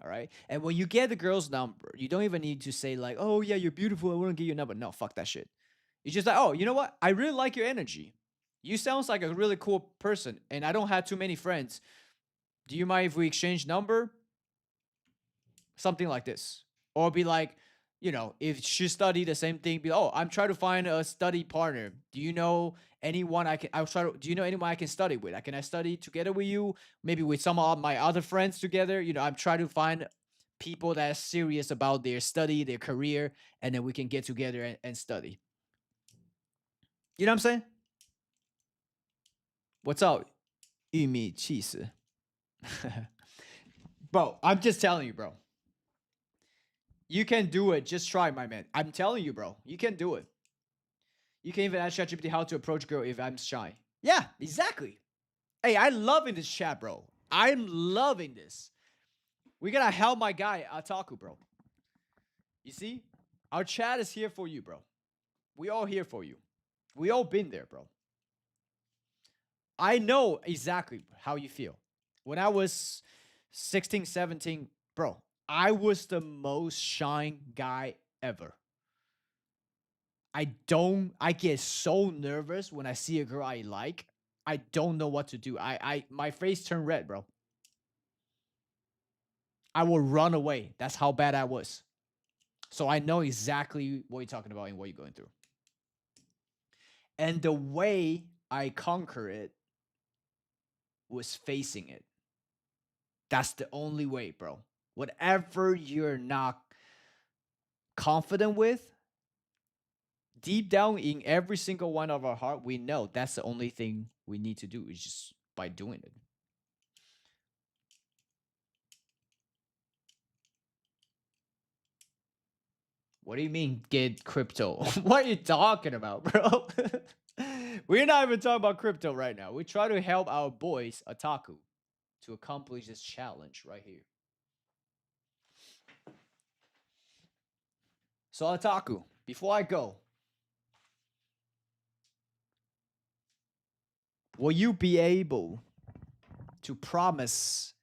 All right? And when you get the girl's number, you don't even need to say like, oh yeah, you're beautiful, I want to get your number. No, fuck that shit. It's just like, oh, you know what? I really like your energy. You sounds like a really cool person, and I don't have too many friends. Do you mind if we exchange number? Something like this. Or be like, you know, if she studied the same thing, be, oh, I'm trying to find a study partner. Do you know anyone do you know anyone I can study with? Can I study together with you? Maybe with some of my other friends together? You know, I'm trying to find people that are serious about their study, their career, and then we can get together and study. You know what I'm saying? What's up? 玉米 cheese. Bro, I'm just telling you, bro. You can do it. Just try, my man. I'm telling you, bro. You can do it. You can even ask ChatGPT how to approach girl if I'm shy. Yeah, exactly. Hey, I love in this chat, bro. I'm loving this. We gotta help my guy, Ataku, bro. You see? Our chat is here for you, bro. We all here for you. We all been there, bro. I know exactly how you feel. When I was 16, 17, bro, I was the most shy guy ever. I get so nervous when I see a girl I like. I don't know what to do. My face turned red, bro. I will run away. That's how bad I was. So I know exactly what you're talking about and what you're going through. And the way I conquer it was facing it. That's the only way, bro. Whatever you're not confident with, deep down in every single one of our heart, we know that's the only thing we need to do is just by doing it. What do you mean get crypto? What are you talking about, bro? We're not even talking about crypto right now. We try to help our boys, Otaku, to accomplish this challenge right here. So, Otaku, before I go, will you be able to promise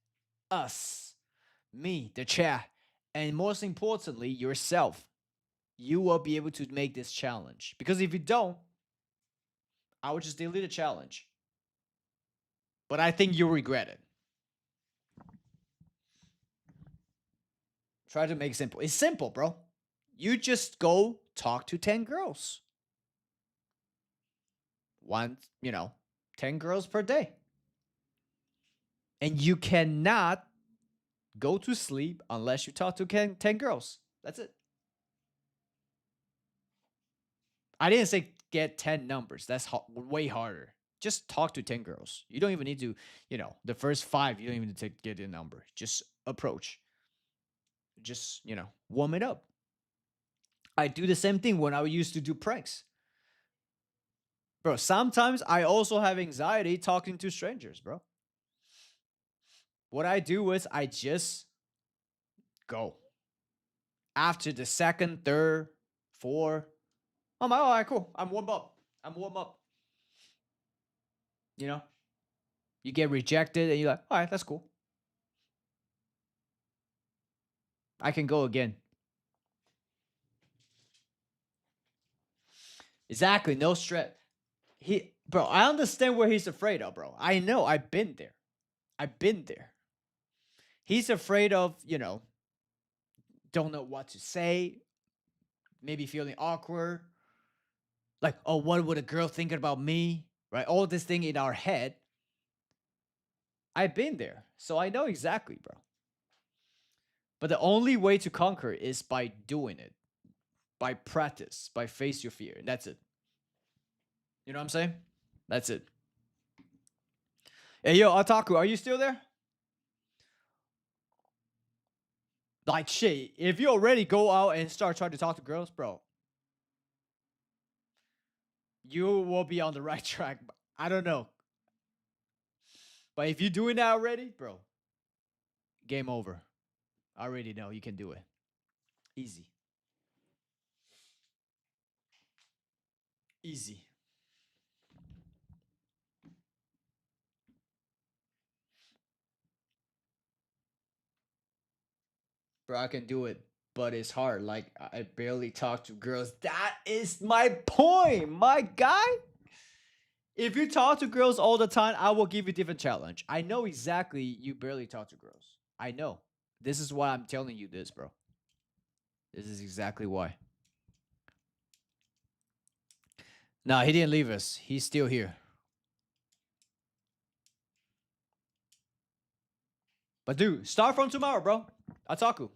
us, me, the chat, and most importantly, yourself, you will be able to make this challenge? Because if you don't, I will just delete the challenge. But I think you'll regret it. Try to make it simple. It's simple, bro. You just go talk to 10 girls. 10 girls per day. And you cannot go to sleep unless you talk to 10 girls. That's it. I didn't say get 10 numbers. That's way harder. Just talk to 10 girls. You don't even need to, the first 5, you don't even need to get a number. Just approach. Just, warm it up. I do the same thing when I used to do pranks. Bro, sometimes I also have anxiety talking to strangers, bro. What I do is I just go. After the second, third, fourth, I'm like, all right, cool. I'm warm up. You get rejected and you're like, all right, that's cool. I can go again. Exactly, no stress. Bro, I understand where he's afraid of, bro. I know, I've been there. He's afraid of, don't know what to say, maybe feeling awkward. Like, oh, what would a girl think about me? Right? All this thing in our head. I've been there, so I know exactly, bro. But the only way to conquer is by doing it, by practice, by face your fear. And that's it. You know what I'm saying? That's it. Hey, yo, Otaku, are you still there? Like, shit, if you already go out and start trying to talk to girls, bro, you will be on the right track. I don't know. But if you're doing that already, bro, game over. I already know you can do it. Easy. Easy. Bro, I can do it, but it's hard. Like, I barely talk to girls. That is my point, my guy. If you talk to girls all the time, I will give you a different challenge. I know exactly you barely talk to girls. I know. This is why I'm telling you this, bro. This is exactly why. Nah, he didn't leave us. He's still here. But dude, start from tomorrow, bro. Ataku.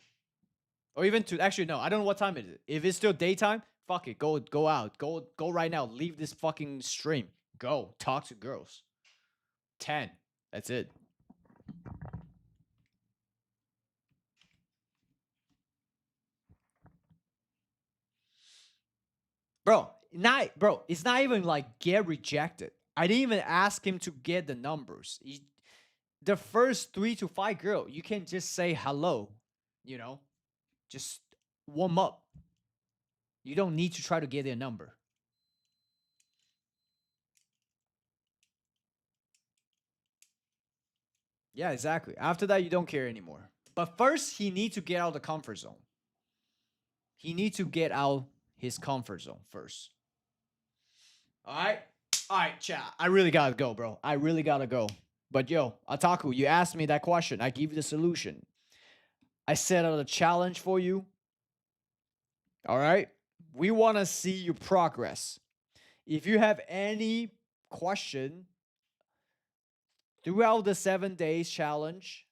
Or even to actually no, I don't know what time it is. If it's still daytime, fuck it. Go out. Go right now. Leave this fucking stream. Go. Talk to girls. 10. That's it. Bro, it's not even like get rejected. I didn't even ask him to get the numbers. The first 3 to 5 girl, you can just say hello, just warm up. You don't need to try to get their number. Yeah, exactly. After that, you don't care anymore. But first, he needs to get out of the comfort zone. He needs to get out his comfort zone first. All right, chat. I really gotta go, bro. I really gotta go. But yo, Ataku, you asked me that question. I give you the solution. I set out a challenge for you. All right? We want to see your progress. If you have any question throughout the 7 days challenge,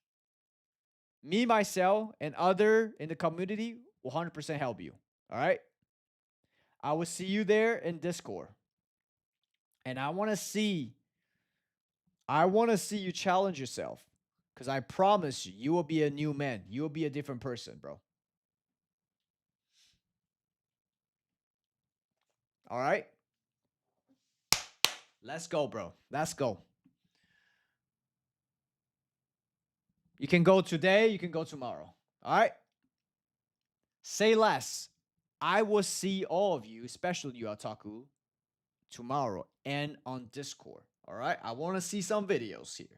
Me, myself, and other in the community will 100% help you. All right. I will see you there in Discord. And I want to see you challenge yourself. Because I promise you, you will be a new man. You will be a different person, bro. All right. Let's go, bro. Let's go. You can go today, you can go tomorrow. All right? Say less. I will see all of you, especially you, Otaku, tomorrow and on Discord. All right? I want to see some videos here.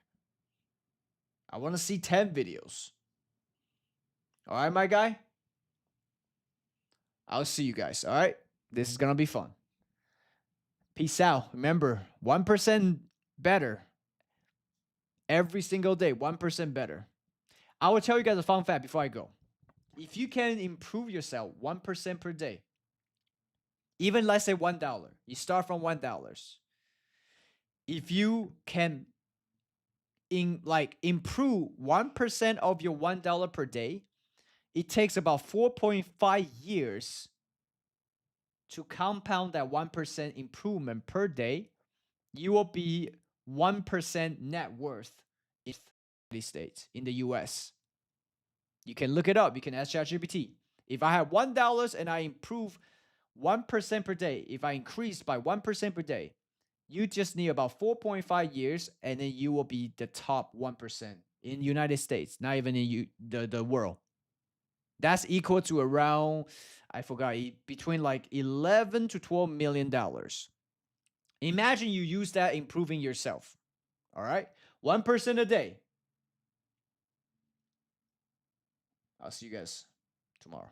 I want to see 10 videos. All right, my guy? I'll see you guys. All right? This is going to be fun. Peace out. Remember, 1% better every single day. 1% better. I will tell you guys a fun fact before I go. If you can improve yourself 1% per day, even let's say $1, you start from $1. If you can improve 1% of your $1 per day, it takes about 4.5 years to compound that 1% improvement per day. You will be 1% net worth in the United States, in the US. You can look it up. You can ask ChatGPT. If I have $1 and I improve 1% per day, if I increase by 1% per day, you just need about 4.5 years, and then you will be the top 1% in the United States, not even in the world. That's equal to around, I forgot, between like 11 to 12 million dollars. Imagine you use that improving yourself. All right? 1% a day. I'll see you guys tomorrow.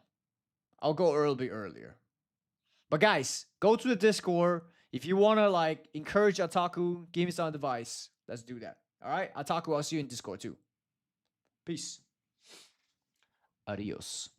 I'll go a little bit earlier. But guys, go to the Discord. If you want to like encourage Otaku, give me some advice. Let's do that. All right? Otaku, I'll see you in Discord too. Peace. Adios.